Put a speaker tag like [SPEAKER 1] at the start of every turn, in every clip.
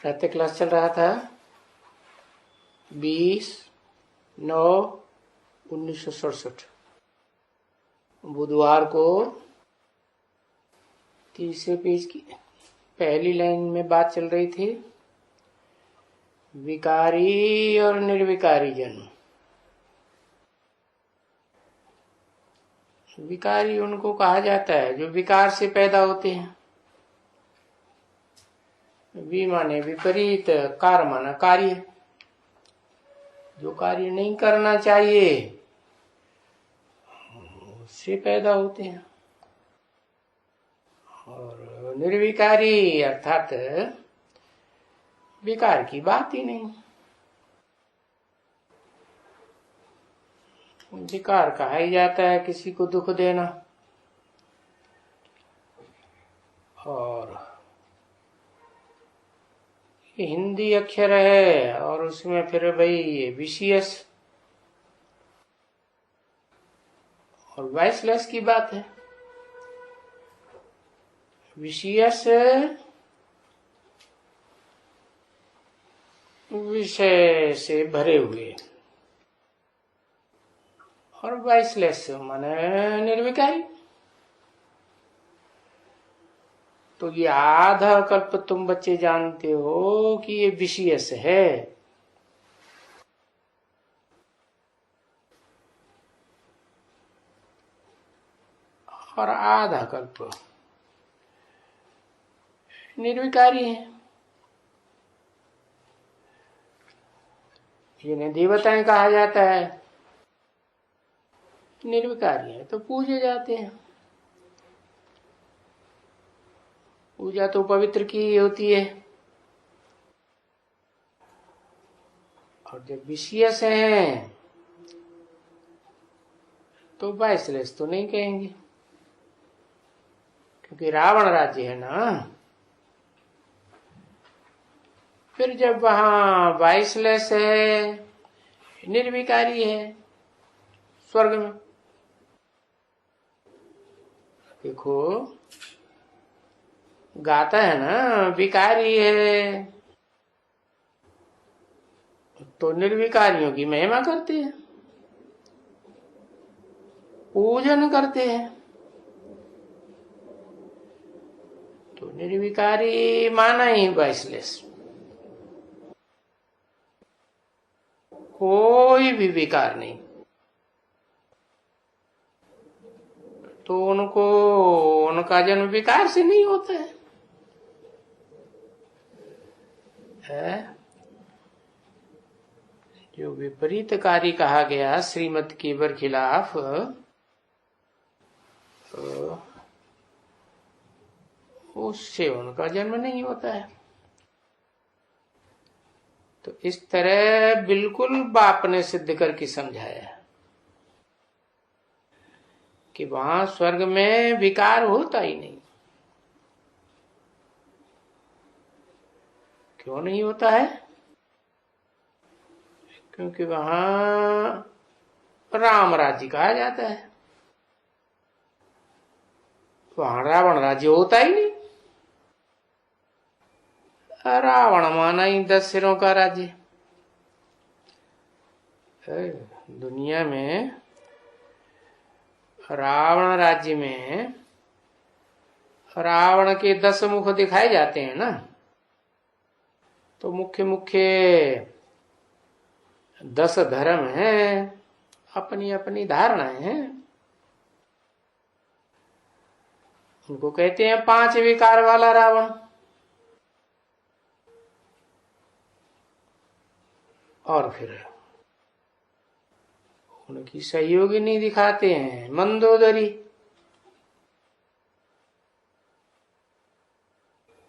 [SPEAKER 1] प्रातः क्लास चल रहा था 20/9/1967। बुधवार को तीसरे पेज की पहली लाइन में बात चल रही थी विकारी और निर्विकारी जन्म। विकारी उनको कहा जाता है जो विकार से पैदा होते हैं। वि माने विपरीत, कार माना कार्य, जो कार्य नहीं करना चाहिए उससे पैदा होते हैं। और निर्विकारी अर्थात विकार की बात ही नहीं। विकार कहा ही जाता है किसी को दुख देना। और ये हिंदी अक्षर है और उसमें फिर भाई ये विशियस और वॉइसलेस की बात है। विशियस विषय से भरे हुए और वॉइसलेस माने निर्विकारी। तो ये आधा कल्प तुम बच्चे जानते हो कि ये विशियस है, और आधा कल्प निर्विकारी है। जिन्हें देवताएं कहा जाता है निर्विकारी है तो पूजे जाते हैं। पूजा तो पवित्र की होती है। और जब विशियस हैं तो वॉइसलेस तो नहीं कहेंगे, क्योंकि रावण राज्य है ना। फिर जब वहां वॉइसलेस है, निर्विकारी है, स्वर्ग में देखो गाता है ना विकारी है, तो निर्विकारियों की महिमा करते हैं, पूजन करते हैं। तो निर्विकारी माना ही वॉइसलेस, कोई भी विकार नहीं। तो उनका जन्म विकार से नहीं होता है। जो विपरीत कार्य कहा गया श्रीमत के बरखिलाफ, उससे उनका जन्म नहीं होता है। तो इस तरह बिल्कुल बाप ने सिद्ध करके समझाया कि वहां स्वर्ग में विकार होता ही नहीं। क्यों नहीं होता है? क्योंकि वहां राम राज्य कहा जाता है, वहां रावण राज्य होता ही नहीं। रावण माना ही 10 सिरों का राज्य। दुनिया में रावण राज्य में रावण के 10 मुख दिखाए जाते हैं ना। तो मुख्य मुख्य 10 धर्म हैं, अपनी अपनी धारणाएं हैं। उनको कहते हैं 5 विकार वाला रावण। और फिर उनकी सहयोगी नहीं दिखाते हैं मंदोदरी।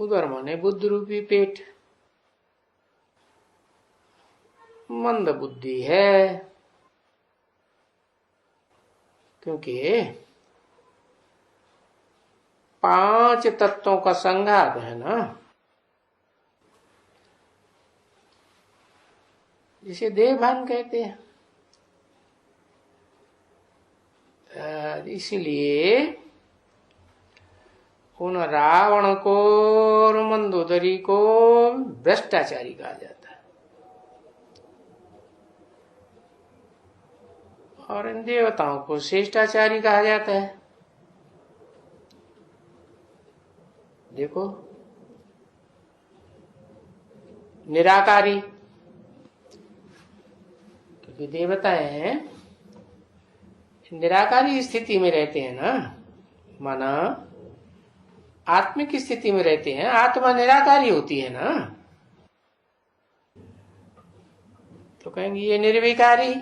[SPEAKER 1] उदर माने बुद्ध रूपी पेट, मंद बुद्धि है, क्योंकि 5 तत्वों का संघात है ना, जिसे देहभान कहते हैं। इसीलिए उन रावण को और मंदोदरी को भ्रष्टाचारी कहा जाता है, और इन देवताओं को श्रेष्ठाचारी कहा जाता है। देखो, निराकारी, क्योंकि देवताएं निराकारी स्थिति में रहते हैं ना, माना आत्मिक स्थिति में रहते हैं, आत्मा निराकारी होती है ना, तो कहेंगे ये निर्विकारी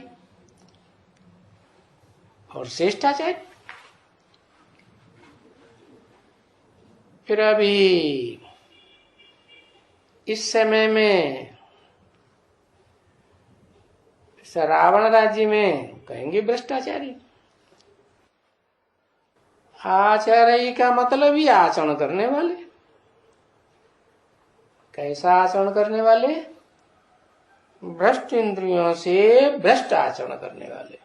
[SPEAKER 1] और श्रेष्ठाचारी। फिर अभी इस समय में रावण राज्य में कहेंगे भ्रष्टाचारी। आचार्य का मतलब ही आचरण करने वाले। कैसा आचरण करने वाले? भ्रष्ट इंद्रियों से भ्रष्ट आचरण करने वाले।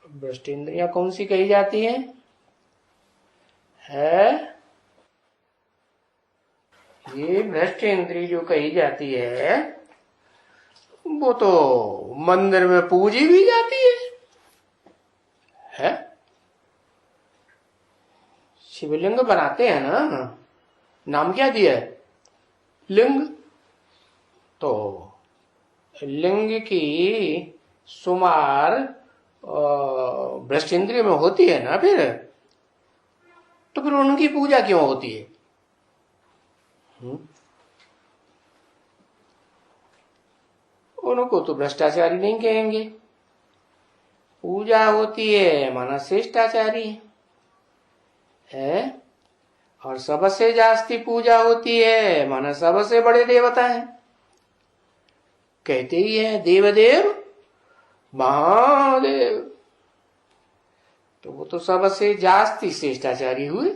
[SPEAKER 1] भ्रष्ट इंद्रियां कौन सी कही जाती हैं? ये भ्रष्ट इंद्रिय जो कही जाती है वो तो मंदिर में पूजी भी जाती है? शिवलिंग बनाते हैं ना, नाम क्या दिया है? लिंग। तो लिंग की सुमार भ्रष्ट इंद्रिय में होती है ना, तो फिर उनकी पूजा क्यों होती है? उनको तो भ्रष्टाचारी नहीं कहेंगे। पूजा होती है माना श्रेष्ठाचारी है, और सबसे जास्ती पूजा होती है माना सबसे बड़े देवता है। कहते ही है देवदेव महादेव, तो वो तो सबसे जास्ती श्रेष्ठाचारी हुए।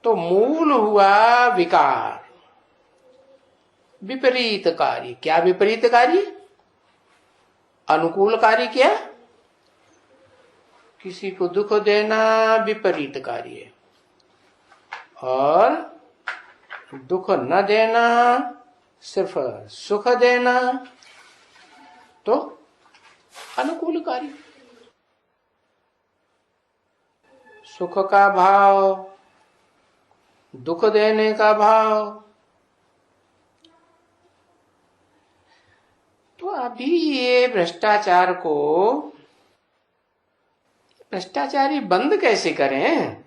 [SPEAKER 1] तो मूल हुआ विकार, विपरीत कार्य। क्या विपरीत कार्य? अनुकूल कार्य क्या? किसी को दुख देना विपरीत कार्य, और दुख न देना, सिर्फ सुख देना तो अनुकूल कार्य। सुख का भाव, दुख देने का भाव। तो अभी ये भ्रष्टाचार को, भ्रष्टाचारी बंद कैसे करें?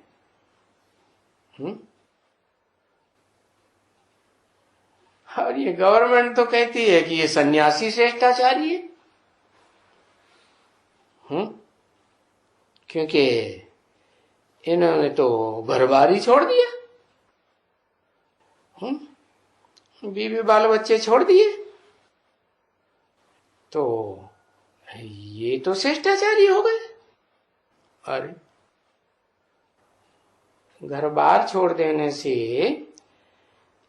[SPEAKER 1] और ये गवर्नमेंट तो कहती है कि ये सन्यासी श्रेष्ठाचारी है, क्योंकि इन्होंने तो घरबारी छोड़ दिया, बीवी बाल बच्चे छोड़ दिए, तो ये तो श्रेष्ठाचारी हो गए। अरे घर बार छोड़ देने से,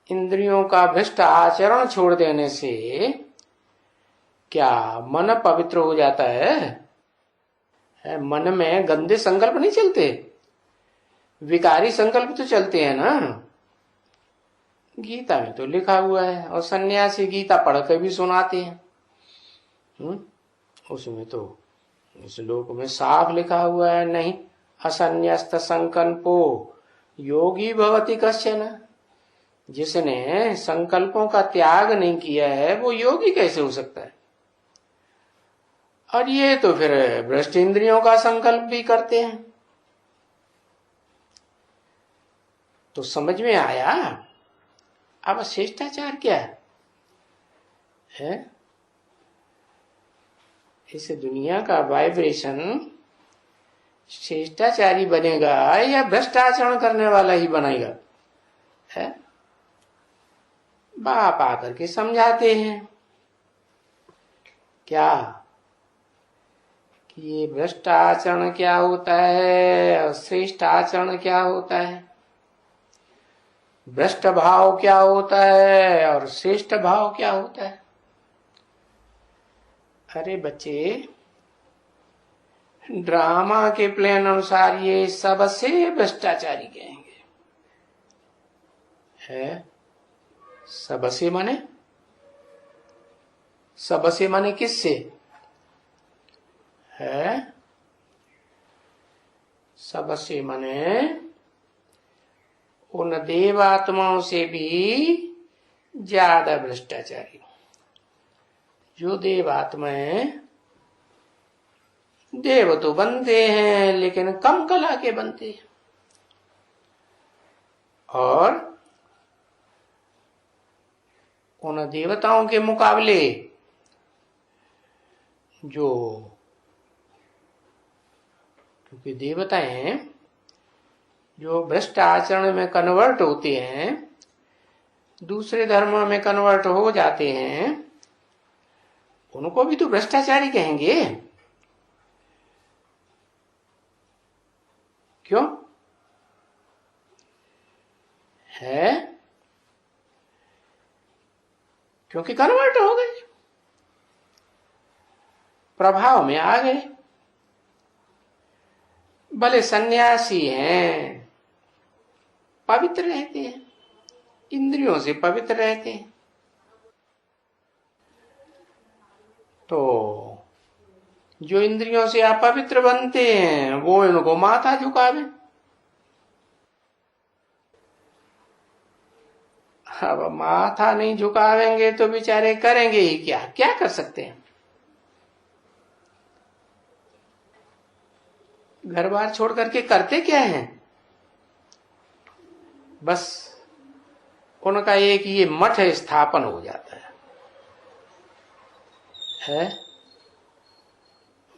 [SPEAKER 1] इंद्रियों का भ्रष्ट आचरण छोड़ देने से क्या मन पवित्र हो जाता है? मन में गंदे संकल्प नहीं चलते, विकारी संकल्प तो चलते हैं ना। गीता में तो लिखा हुआ है, और सन्यासी गीता पढ़ कर भी सुनाते हैं। उसमें तो श्लोक में साफ लिखा हुआ है, नहीं असन्यस्त संकल्पो योगी भवति कश्चन। जिसने संकल्पों का त्याग नहीं किया है वो योगी कैसे हो सकता है? और ये तो फिर भ्रष्ट इंद्रियों का संकल्प भी करते हैं। तो समझ में आया अब शिष्टाचार क्या है? इस दुनिया का वाइब्रेशन शिष्टाचारी बनेगा या भ्रष्टाचरण करने वाला ही बनेगा? है बाप आकर के समझाते हैं क्या कि ये भ्रष्टाचरण क्या होता है और श्रेष्ठ आचरण क्या होता है, भ्रष्ट भाव क्या होता है और श्रेष्ठ भाव क्या होता है। अरे बच्चे, ड्रामा के प्लान अनुसार ये सबसे भ्रष्टाचारी कहेंगे। है सबसे माने? सबसे माने किससे? है सबसे माने उन देवात्माओं से भी ज्यादा भ्रष्टाचारी। जो देवात्माएं देव तो बनते हैं लेकिन कम कला के बनते हैं, और उन देवताओं के मुकाबले जो, क्योंकि देवताएं जो भ्रष्ट आचरण में कन्वर्ट होते हैं, दूसरे धर्म में कन्वर्ट हो जाते हैं, उनको भी तो भ्रष्टाचारी कहेंगे। क्यों? है क्योंकि कन्वर्ट हो गए, प्रभाव में आ गए। भले सन्यासी हैं, पवित्र रहते हैं, इंद्रियों से पवित्र रहते हैं, तो जो इंद्रियों से अपवित्र बनते हैं वो इनको माथा झुकावे। अब माथा नहीं झुकावेंगे तो बेचारे करेंगे ही क्या? क्या कर सकते हैं? घर बार छोड़ करके करते क्या है? बस उनका एक ये मठ स्थापन हो जाता है,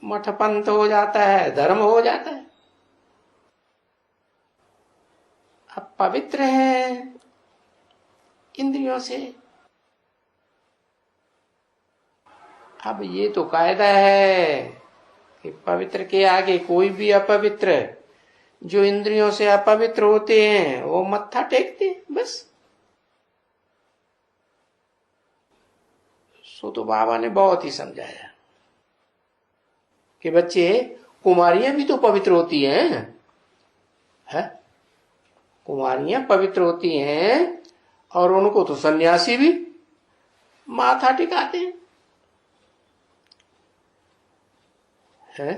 [SPEAKER 1] मठ पंथ हो जाता है, धर्म हो जाता है। अब पवित्र हैं इंद्रियों से। अब ये तो कायदा है कि पवित्र के आगे कोई भी अपवित्र, जो इंद्रियों से अपवित्र होते हैं वो मत्था टेकते हैं बस। सो तो बाबा ने बहुत ही समझाया कि बच्चे, कुमारियां भी तो पवित्र होती हैं, है? कुमारियां पवित्र होती हैं और उनको तो सन्यासी भी माथा टिकाते हैं, है?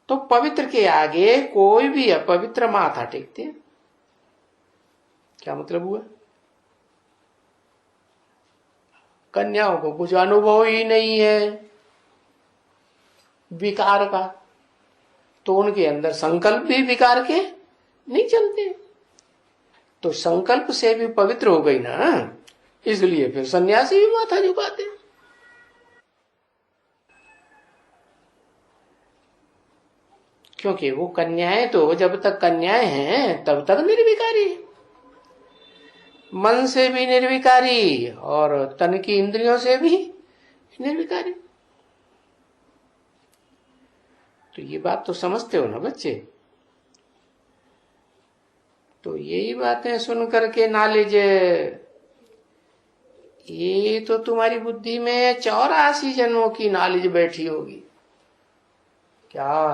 [SPEAKER 1] तो पवित्र के आगे कोई भी अपवित्र माथा टेकते हैं। क्या मतलब हुआ? कन्याओं को कुछ अनुभव ही नहीं है विकार का, तो उनके अंदर संकल्प भी विकार के नहीं चलते, तो संकल्प से भी पवित्र हो गई ना, इसलिए फिर सन्यासी भी माथा झुकाते। क्योंकि वो कन्याएं तो जब तक कन्याएं हैं तब तक निर्विकारी, मन से भी निर्विकारी और तन की इंद्रियों से भी निर्विकारी। तो ये बात तो समझते हो ना बच्चे? तो यही बातें सुन करके नॉलेज, ये तो तुम्हारी बुद्धि में 84 जन्मों की नॉलेज बैठी होगी। क्या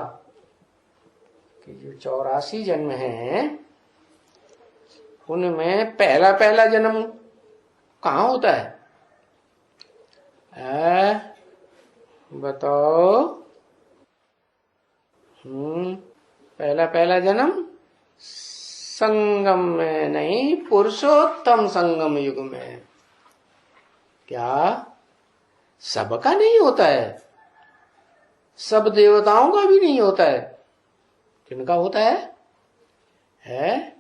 [SPEAKER 1] कि जो 84 जन्म हैं उनमें पहला पहला जन्म कहाँ होता है? बताओ। पहला पहला जन्म संगम में नहीं, पुरुषोत्तम संगम युग में। क्या सबका नहीं होता है? सब देवताओं का भी नहीं होता है। किनका होता है?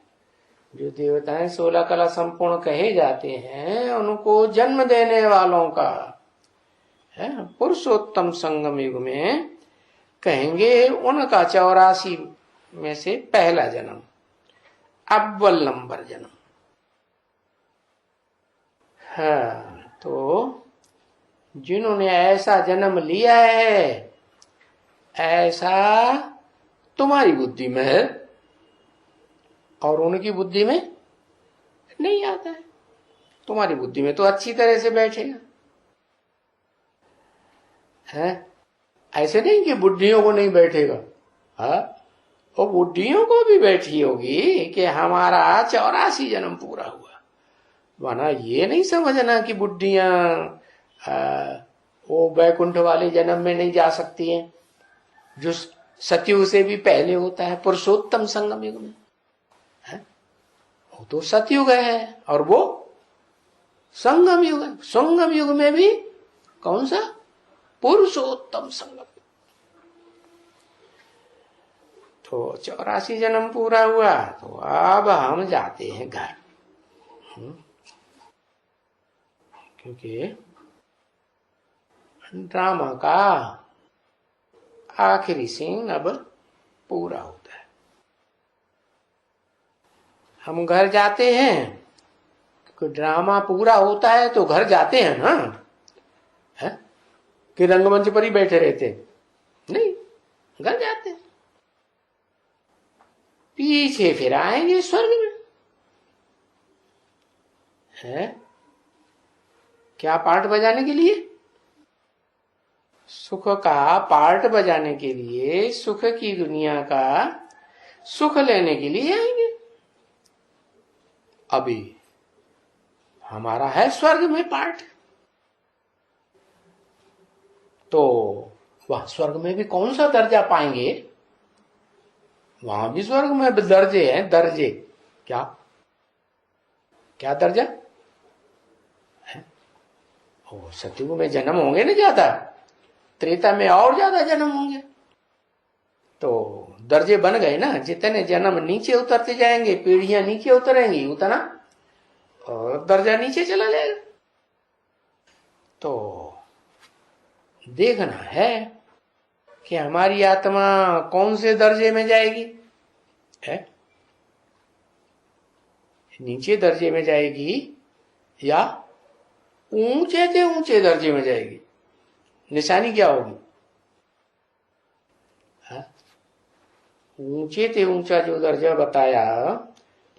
[SPEAKER 1] जो देवताएं 16 कला संपूर्ण कहे जाते हैं उनको जन्म देने वालों का है, पुरुषोत्तम संगम युग में कहेंगे उनका 84 में से पहला जन्म, अव्वल नंबर जन्म। हाँ, तो जिन्होंने ऐसा जन्म लिया है, ऐसा तुम्हारी बुद्धि में है और उनकी बुद्धि में नहीं आता है। तुम्हारी बुद्धि में तो अच्छी तरह से बैठेगा। है ऐसे नहीं कि बुढ़ियों को नहीं बैठेगा, हाँ वो बुढ़ियों को भी बैठी होगी कि हमारा 84 जन्म पूरा हुआ। वरना ये नहीं समझना कि बुढ़ियां वो बैकुंठ वाले जन्म में नहीं जा सकती हैं, जो सतयुग से भी पहले होता है, पुरुषोत्तम संगम युग में है। वो तो सतयुग है और वो संगम युग है। संगम युग में भी कौन सा? पुरुषोत्तम संगम। तो 84 जन्म पूरा हुआ, तो अब हम जाते हैं घर, क्योंकि ड्रामा का आखिरी सीन अब पूरा होता है। हम घर जाते हैं, क्योंकि ड्रामा पूरा होता है तो घर जाते हैं ना, है कि रंगमंच पर ही बैठे रहते नहीं, घर जाते हैं। पीछे फिर आएंगे स्वर्ग में, है क्या पार्ट बजाने के लिए? सुख का पार्ट बजाने के लिए, सुख की दुनिया का सुख लेने के लिए आएंगे। अभी हमारा है स्वर्ग में पार्ट, तो वह स्वर्ग में भी कौन सा दर्जा पाएंगे? वहां भी स्वर्ग में दर्जे हैं, दर्जे। क्या क्या दर्जा है? ओ सतयुग में जन्म होंगे ना ज्यादा, त्रेता में और ज्यादा जन्म होंगे, तो दर्जे बन गए ना। जितने जन्म नीचे उतरते जाएंगे, पीढ़ियां नीचे उतरेंगी, उतना और दर्जा नीचे चला जाएगा। तो देखना है कि हमारी आत्मा कौन से दर्जे में जाएगी, है नीचे दर्जे में जाएगी या ऊंचे से ऊंचे दर्जे में जाएगी? निशानी क्या होगी? ऊंचे से ऊंचा जो दर्जा बताया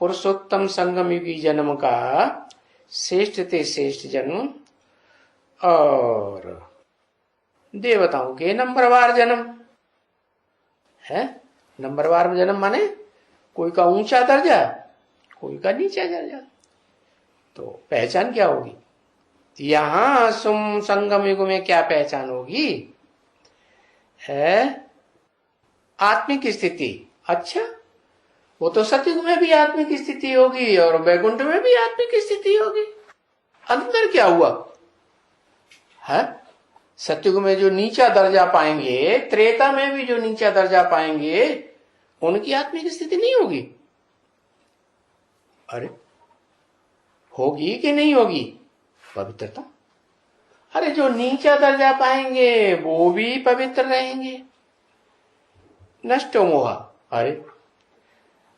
[SPEAKER 1] पुरुषोत्तम संगम युगी जन्म का, श्रेष्ठ ते श्रेष्ठ जन्म, और देवताओं के नंबरवार जन्म है। नंबरवार जन्म माने कोई का ऊंचा दर्जा, कोई का नीचा दर्जा। तो पहचान क्या होगी? यहां संगम युग में क्या पहचान होगी? है आत्मिक स्थिति। अच्छा, वो तो सतयुग में भी आत्मिक स्थिति होगी और वैकुंठ में भी आत्मिक स्थिति होगी। अंतर क्या हुआ है? सतयुग में जो नीचा दर्जा पाएंगे, त्रेता में भी जो नीचा दर्जा पाएंगे, उनकी आत्मिक स्थिति नहीं होगी। अरे होगी कि नहीं होगी? पवित्रता। अरे जो नीचा दर्जा पाएंगे वो भी पवित्र रहेंगे। नष्टो मोह।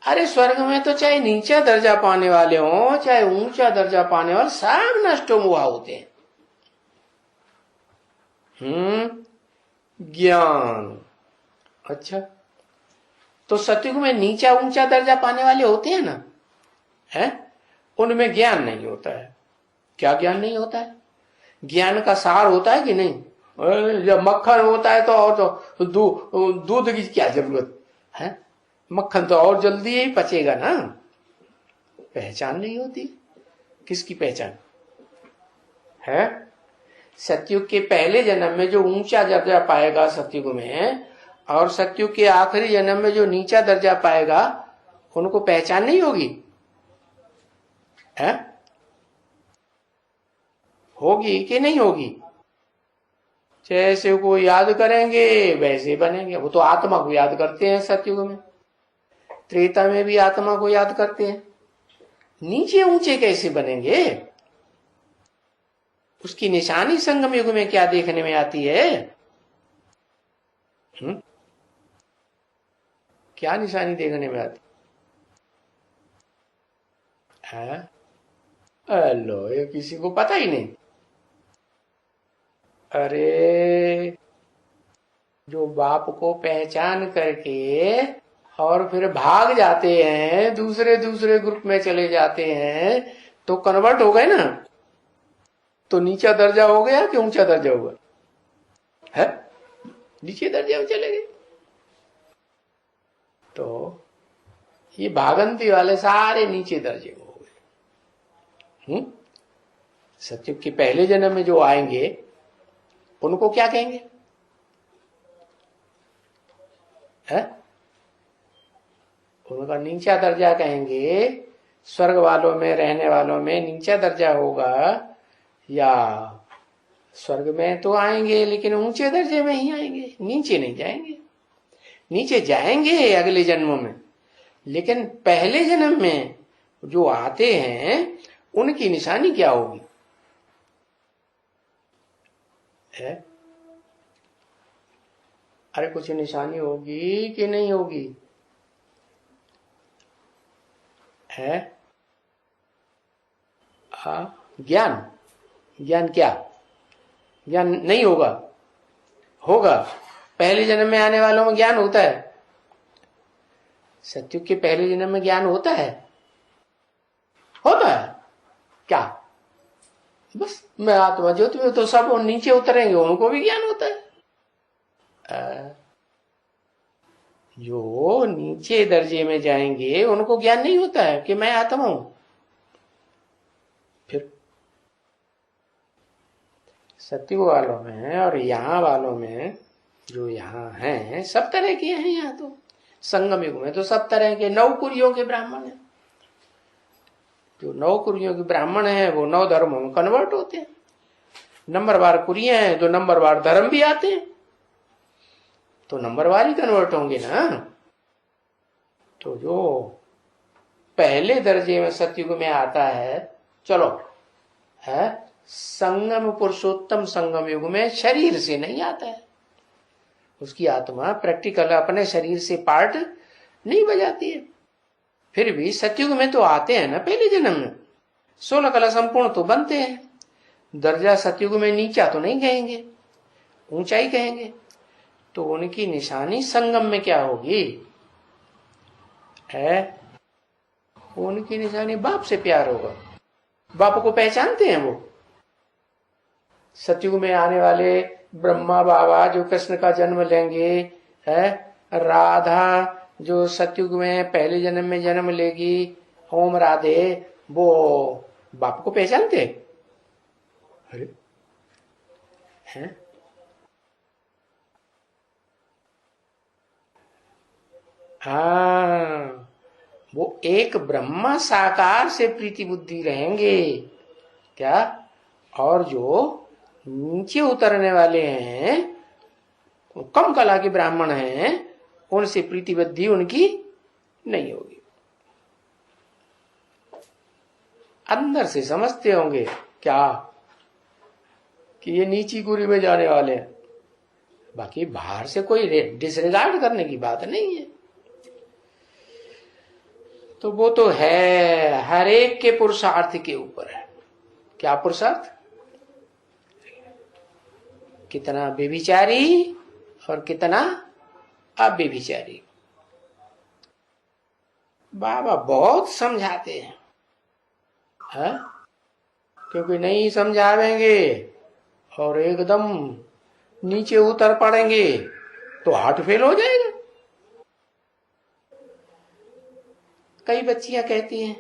[SPEAKER 1] अरे स्वर्ग में तो चाहे नीचा दर्जा पाने वाले हो, चाहे ऊंचा दर्जा पाने वाले, सब नष्टो मोह होते हैं। ज्ञान। अच्छा, तो सतयुग में नीचा ऊंचा दर्जा पाने वाले होते हैं ना, है उनमें ज्ञान नहीं होता है। क्या ज्ञान नहीं होता है? ज्ञान का सार होता है कि नहीं? जब मक्खन होता है तो और तो दूध की क्या जरूरत है? मक्खन तो और जल्दी ही पचेगा ना। पहचान नहीं होती। किसकी पहचान है? सतयुग के पहले जन्म में जो ऊंचा दर्जा पाएगा सतयुग में, और सतयुग के आखिरी जन्म में जो नीचा दर्जा पाएगा, उनको पहचान नहीं होगी है? होगी कि नहीं होगी? जैसे को याद करेंगे वैसे बनेंगे। वो तो आत्मा को याद करते हैं सतयुग में, त्रेता में भी आत्मा को याद करते हैं। नीचे ऊंचे कैसे बनेंगे? उसकी निशानी संगम युग में क्या देखने में आती है? क्या निशानी देखने में आती है? लो, ये किसी को पता ही नहीं। अरे जो बाप को पहचान करके और फिर भाग जाते हैं, दूसरे दूसरे ग्रुप में चले जाते हैं, तो कन्वर्ट हो गए ना, तो नीचा दर्जा हो गया कि ऊंचा दर्जा हुआ है? नीचे दर्जे में चले गए। तो ये भागंती वाले सारे नीचे दर्जे में हो गए। सत्युग के पहले जन्म में जो आएंगे उनको क्या कहेंगे? है? उनका नीचा दर्जा कहेंगे। स्वर्ग वालों में रहने वालों में नीचा दर्जा होगा, या स्वर्ग में तो आएंगे लेकिन ऊंचे दर्जे में ही आएंगे, नीचे नहीं जाएंगे। नीचे जाएंगे अगले जन्मों में, लेकिन पहले जन्म में जो आते हैं उनकी निशानी क्या होगी? है? अरे कुछ निशानी होगी कि नहीं होगी? है? ज्ञान। ज्ञान क्या? ज्ञान नहीं होगा? होगा। पहले जन्म में आने वालों में ज्ञान होता है। सत्युग के पहले जन्म में ज्ञान होता है? होता है क्या? बस मैं आत्मा ज्योति में, तो सब नीचे उतरेंगे उनको भी ज्ञान होता है। जो नीचे दर्जे में जाएंगे उनको ज्ञान नहीं होता है कि मैं आत्मा हूं। फिर सत्युग वालों में और यहाँ वालों में, जो यहाँ हैं सब तरह के हैं। यहाँ तो संगम युग में तो सब तरह के 9 कुरियों के ब्राह्मण हैं। जो 9 कुरियों के ब्राह्मण हैं वो 9 धर्मों में कन्वर्ट होते हैं। नंबरवार कुरियां हैं जो नंबरवार धर्म भी आते हैं, तो नंबरवार ही कन्वर्ट होंगे ना। तो जो पहले दर्जे में सतयुग में आता है, चलो है संगम पुरुषोत्तम संगम युग में शरीर से नहीं आता है। उसकी आत्मा प्रैक्टिकल अपने शरीर से पार्ट नहीं बजाती है। फिर भी सतयुग में तो आते हैं ना पहले जन्म में। 16 कला संपूर्ण तो बनते हैं। दर्जा सतयुग में नीचा तो नहीं कहेंगे, ऊंचाई कहेंगे। तो उनकी निशानी संगम में क्या होगी? है उनकी निशानी बाप से प्यार होगा। बाप को पहचानते हैं वो। सतयुग में आने वाले ब्रह्मा बाबा जो कृष्ण का जन्म लेंगे, है राधा जो सतयुग में पहले जन्म में जन्म लेगी, ओम राधे, वो बाप को पहचानते? अरे हैं? हाँ, वो एक ब्रह्मा साकार से प्रीति बुद्धि रहेंगे क्या? और जो नीचे उतरने वाले हैं, कम कला के ब्राह्मण हैं, उनसे प्रीति बुद्धि उनकी नहीं होगी। अंदर से समझते होंगे क्या कि ये नीची कुरी में जाने वाले हैं। बाकी बाहर से कोई डिसरिगार्ड करने की बात नहीं है। तो वो तो है हर एक के पुरुषार्थ के ऊपर है। क्या पुरुषार्थ? कितना व्यभिचारी और कितना अव्यभिचारी। बाबा बहुत समझाते हैं, है? क्योंकि नहीं समझावेंगे और एकदम नीचे उतर पड़ेंगे तो हार्ट फेल हो जाएगा। कई बच्चियां कहती हैं,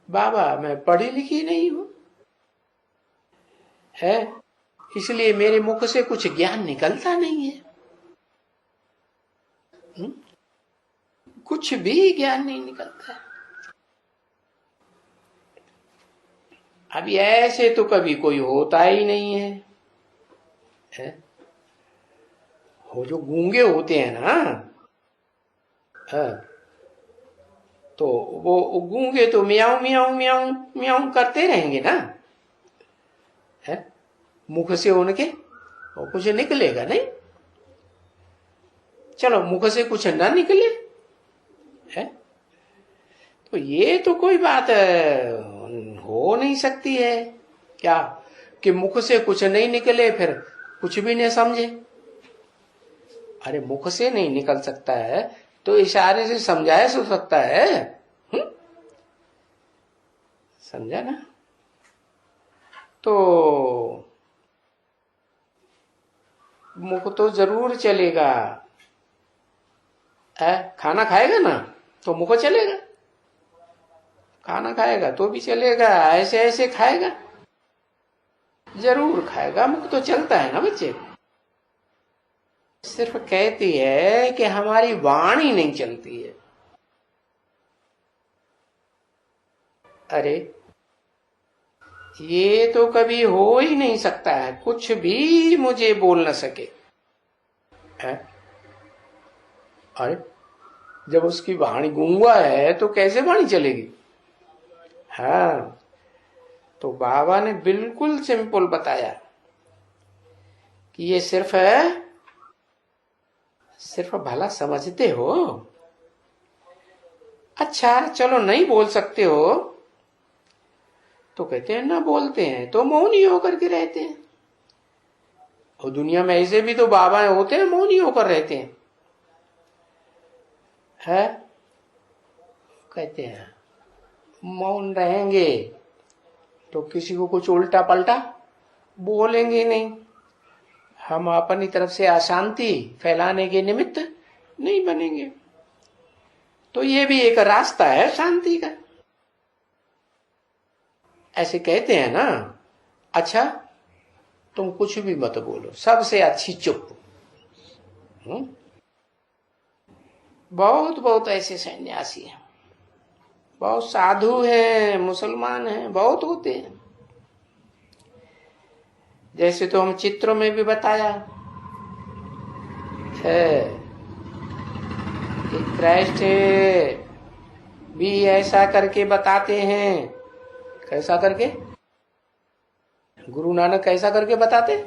[SPEAKER 1] बाबा मैं पढ़ी लिखी नहीं हूं, है इसलिए मेरे मुख से कुछ ज्ञान निकलता नहीं है। कुछ भी ज्ञान नहीं निकलता है। अभी ऐसे तो कभी कोई होता ही नहीं है? वो जो गूंगे होते हैं ना, है? तो वो गूंगे तो म्याऊं म्याऊं म्याऊं म्याऊं करते रहेंगे ना, है? मुख से उनके वो कुछ निकलेगा नहीं। चलो मुख से कुछ ना निकले, है? तो ये तो कोई बात हो नहीं सकती है क्या कि मुख से कुछ नहीं निकले फिर कुछ भी नहीं समझे। अरे मुख से नहीं निकल सकता है तो इशारे से समझाया सो सकता है। समझा ना? तो मुख तो जरूर चलेगा, खाना खाएगा ना तो मुख चलेगा, खाना खाएगा तो भी चलेगा, ऐसे ऐसे खाएगा, जरूर खाएगा, मुख तो चलता है ना बच्चे। सिर्फ कहती है कि हमारी वाणी नहीं चलती है। अरे ये तो कभी हो ही नहीं सकता है, कुछ भी मुझे बोल न सके है? अरे जब उसकी वाणी गूंगा है तो कैसे वाणी चलेगी? हाँ, तो बाबा ने बिल्कुल सिंपल बताया कि ये सिर्फ भला समझते हो, अच्छा चलो नहीं बोल सकते हो तो कहते हैं ना बोलते हैं तो मौनी होकर के रहते हैं। और दुनिया में ऐसे भी तो बाबा होते हैं मौनी होकर रहते हैं, है? कहते हैं मौन रहेंगे तो किसी को कुछ उल्टा पलटा बोलेंगे नहीं, हम अपनी तरफ से अशांति फैलाने के निमित्त नहीं बनेंगे। तो ये भी एक रास्ता है शांति का। ऐसे कहते हैं ना, अच्छा तुम कुछ भी मत बोलो, सबसे अच्छी चुप। बहुत बहुत ऐसे सन्यासी हैं, बहुत साधु हैं, मुसलमान हैं, बहुत होते हैं। जैसे तो हम चित्रों में भी बताया है कि क्राइस्ट भी ऐसा करके बताते हैं। कैसा करके? गुरु नानक कैसा करके बताते?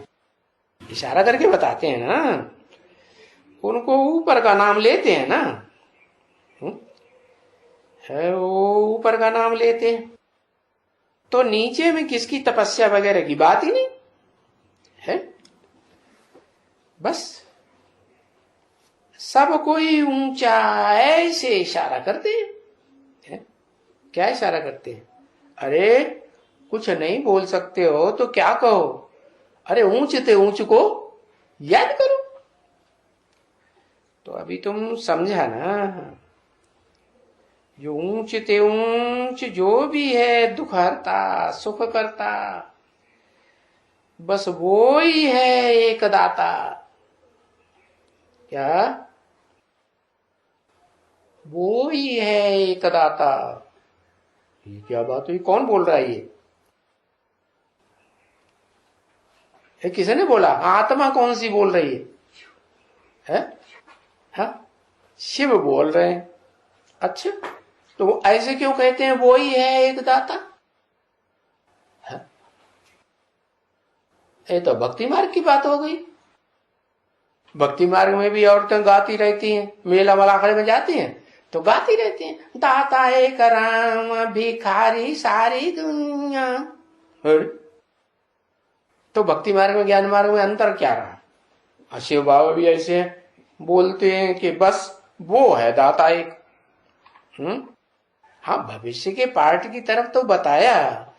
[SPEAKER 1] इशारा करके बताते हैं ना, उनको ऊपर का नाम लेते हैं ना, है वो ऊपर का नाम लेते हैं, तो नीचे में किसकी तपस्या वगैरह की बात ही नहीं है। बस सब कोई ऊंचा ऐसे इशारा करते हैं। क्या इशारा करते हैं? अरे कुछ नहीं बोल सकते हो तो क्या कहो, अरे ऊंच ते ऊंच को याद करो। तो अभी तुम समझा ना, जो ऊंच ते ऊंच जो भी है दुख हरता सुख करता, बस वो ही है एक दाता। क्या? वो ही है एक दाता। ये क्या बात हुई? कौन बोल रहा है? ये किसने बोला? आत्मा कौन सी बोल रही है? हाँ, शिव बोल रहे हैं। अच्छा, तो वो ऐसे क्यों कहते हैं वो ही है एक दाता? हाँ? ये तो भक्ति मार्ग की बात हो गई। भक्ति मार्ग में भी औरतें गाती रहती हैं, मेला मलाखड़े में जाती हैं तो गाती रहती हैं, दाता एक राम भिखारी सारी दुनिया। तो भक्ति मार्ग में ज्ञान मार्ग में अंतर क्या रहा? शिव बाबा भी ऐसे बोलते हैं कि बस वो है दाता एक। हाँ, भविष्य के पार्ट की तरफ तो बताया,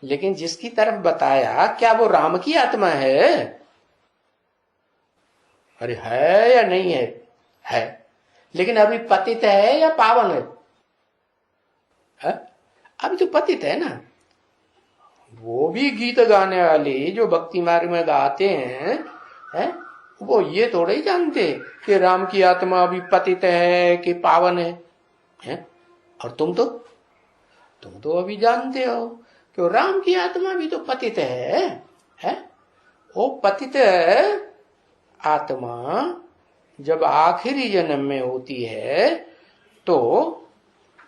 [SPEAKER 1] लेकिन जिसकी तरफ बताया क्या वो राम की आत्मा है? अरे है या नहीं है? है, लेकिन अभी पतित है या पावन है? अभी तो पतित है ना। वो भी गीत गाने वाले जो भक्ति मार्ग में गाते हैं, वो ये थोड़े ही जानते कि राम की आत्मा अभी पतित है कि पावन है? और तुम तो अभी जानते हो कि राम की आत्मा भी तो पतित है? वो पतित आत्मा जब आखिरी जन्म में होती है तो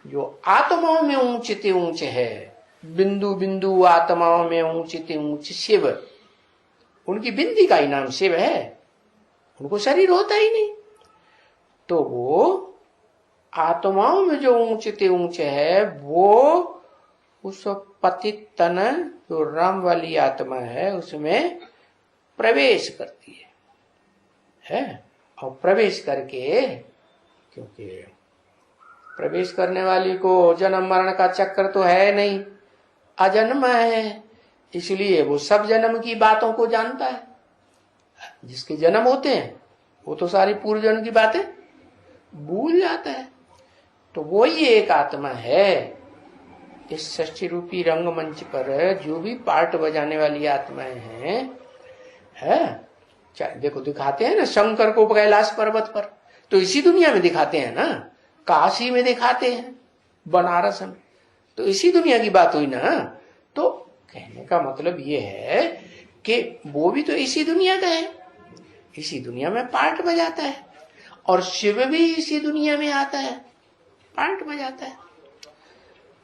[SPEAKER 1] जो आत्माओं में ऊंचते ऊंच है, बिंदु बिंदु आत्माओं में ऊंचते ऊंच शिव, उनकी बिंदी का ही नाम शिव है, उनको शरीर होता ही नहीं। तो वो आत्माओं में जो ऊंचते ऊंचे है वो उस पतित तन जो राम वाली आत्मा है उसमें प्रवेश करती है? और प्रवेश करके, क्योंकि प्रवेश करने वाली को जन्म मरण का चक्कर तो है नहीं, अजन्म है, इसलिए वो सब जन्म की बातों को जानता है। जिसके जन्म होते हैं वो तो सारी पूर्व जन्म की बातें भूल जाता है। तो वो ही एक आत्मा है। इस सृष्टि रूपी रंगमंच पर जो भी पार्ट बजाने वाली आत्माएं हैं, है देखो दिखाते हैं ना शंकर को कैलाश पर्वत पर, तो इसी दुनिया में दिखाते हैं ना, काशी में दिखाते हैं, बनारस में, तो इसी दुनिया की बात हुई ना। तो कहने का मतलब ये है कि वो भी तो इसी दुनिया का है, इसी दुनिया में पार्ट बजाता है, और शिव भी इसी दुनिया में आता है, पार्ट बजाता है।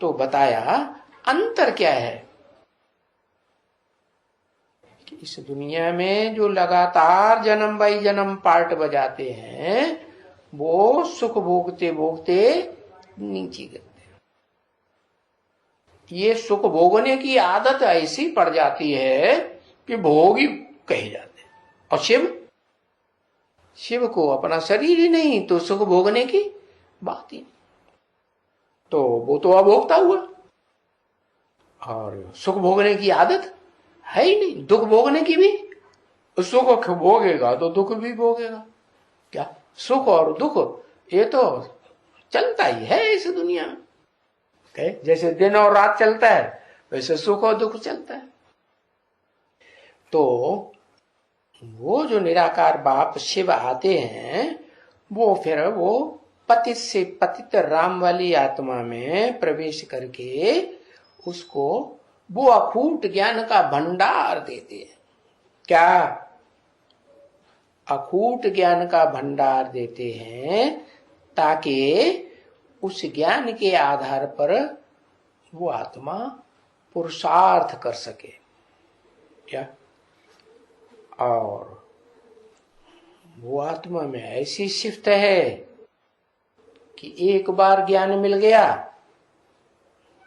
[SPEAKER 1] तो बताया अंतर क्या है कि इस दुनिया में जो लगातार जन्म बाई जन्म पार्ट बजाते हैं वो सुख भोगते भोगते नीचे गिरते हैं। ये सुख भोगने की आदत ऐसी पड़ जाती है कि भोगी कहे जाते हैं। और शिव को अपना शरीर ही नहीं तो सुख भोगने की बात ही नहीं, तो वो तो अभोक्ता हुआ, और सुख भोगने की आदत है ही नहीं। दुख भोगने की भी, सुख भोगेगा तो दुख भी भोगेगा। क्या सुख और दुख ये तो चलता ही है इस दुनिया में, जैसे दिन और रात चलता है वैसे सुख और दुख चलता है। तो वो जो निराकार बाप शिव आते हैं वो फिर वो पतित से पतित राम वाली आत्मा में प्रवेश करके उसको वो अखूट ज्ञान का भंडार देते हैं। क्या अखूट ज्ञान का भंडार देते हैं, ताकि उस ज्ञान के आधार पर वो आत्मा पुरुषार्थ कर सके। क्या और वो आत्मा में ऐसी शिफ्ट है कि एक बार ज्ञान मिल गया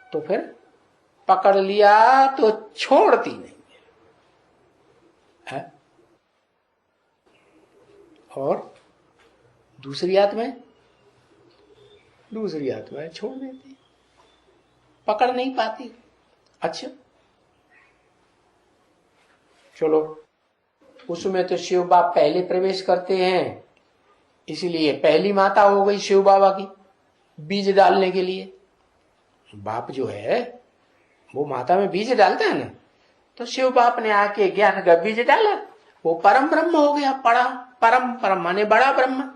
[SPEAKER 1] तो फिर पकड़ लिया तो छोड़ती नहीं है। और दूसरी आत्माएं छोड़ देती, पकड़ नहीं पाती। अच्छा चलो, उसमें तो शिव बाप पहले प्रवेश करते हैं, इसलिए पहली माता हो गई शिव बाबा की बीज डालने के लिए। बाप जो है वो माता में बीज डालता है ना, तो शिव बाप ने आके ज्ञान का बीज डाला, वो परम ब्रह्म हो गया। परम माने बड़ा ब्रह्म।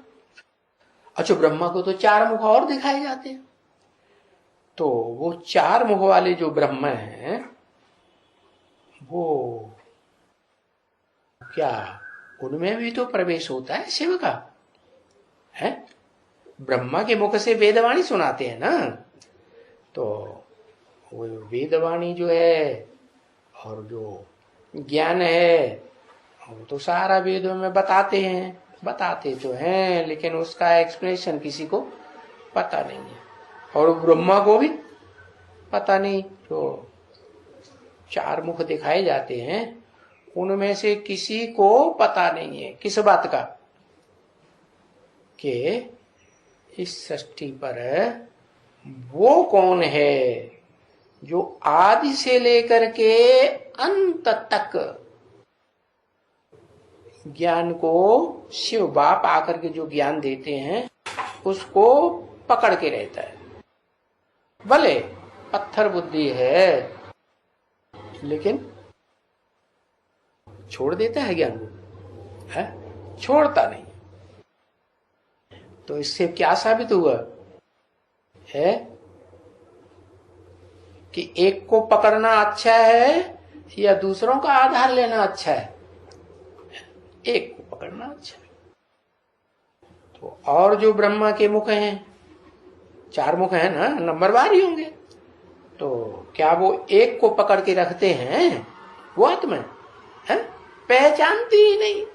[SPEAKER 1] अच्छा, ब्रह्मा को तो 4 मुख और दिखाए जाते हैं, तो वो 4 मुख वाले जो ब्रह्म हैं वो क्या उनमें भी तो प्रवेश होता है शिव का? है ब्रह्मा के मुख से वेदवाणी सुनाते हैं ना, तो वो वेदवाणी जो है और जो ज्ञान है वो तो सारा वेदों में बताते तो हैं, लेकिन उसका एक्सप्लेनेशन किसी को पता नहीं है, और ब्रह्मा को भी पता नहीं। जो 4 मुख दिखाए जाते हैं उनमें से किसी को पता नहीं है किस बात का, कि इस सृष्टि पर वो कौन है जो आदि से लेकर के अंत तक ज्ञान को शिव बाप आकर के जो ज्ञान देते हैं उसको पकड़ के रहता है। भले पत्थर बुद्धि है लेकिन छोड़ देता है ज्ञान को, है छोड़ता नहीं। तो इससे क्या साबित हुआ है कि एक को पकड़ना अच्छा है या दूसरों का आधार लेना अच्छा है? एक को पकड़ना अच्छा है। तो और जो ब्रह्मा के मुख हैं, 4 मुख हैं ना, नंबरवार ही होंगे, तो क्या वो एक को पकड़ के रखते हैं? वो आत्मा है पहचानती ही नहीं।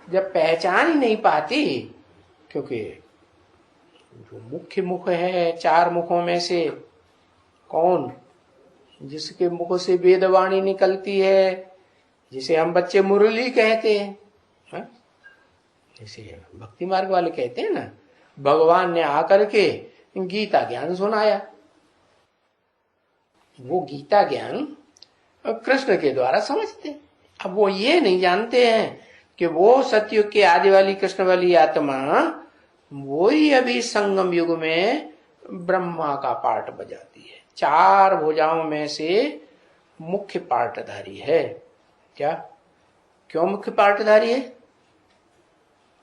[SPEAKER 1] जब पहचान ही नहीं पाती, क्योंकि जो मुख्य मुख है 4 मुखों में से कौन, जिसके मुख से वेदवाणी निकलती है, जिसे हम बच्चे मुरली कहते हैं, जैसे भक्ति मार्ग वाले कहते हैं ना, भगवान ने आकर के गीता ज्ञान सुनाया, वो गीता ज्ञान कृष्ण के द्वारा समझते हैं। अब वो ये नहीं जानते हैं कि वो सतयुग के आदि वाली कृष्ण वाली आत्मा वो ही अभी संगम युग में ब्रह्मा का पार्ट बजाती है, 4 भुजाओं में से मुख्य पार्टधारी है। क्या? क्यों मुख्य पार्टधारी है?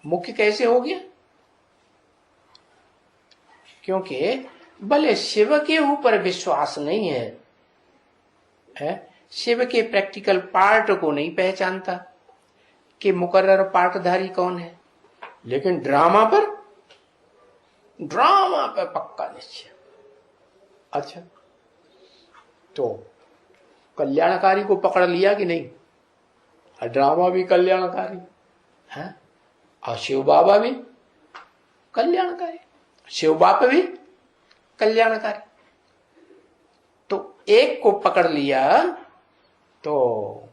[SPEAKER 1] मुख्य कैसे हो गया? क्योंकि भले शिव के ऊपर विश्वास नहीं है, शिव के प्रैक्टिकल पार्ट को नहीं पहचानता कि मुकर्रर पार्टधारी कौन है, लेकिन ड्रामा पर पक्का निश्चय। अच्छा, तो कल्याणकारी को पकड़ लिया कि नहीं? ड्रामा भी कल्याणकारी है, और शिव बाबा भी कल्याणकारी, शिव बाप भी कल्याणकारी। तो एक को पकड़ लिया, तो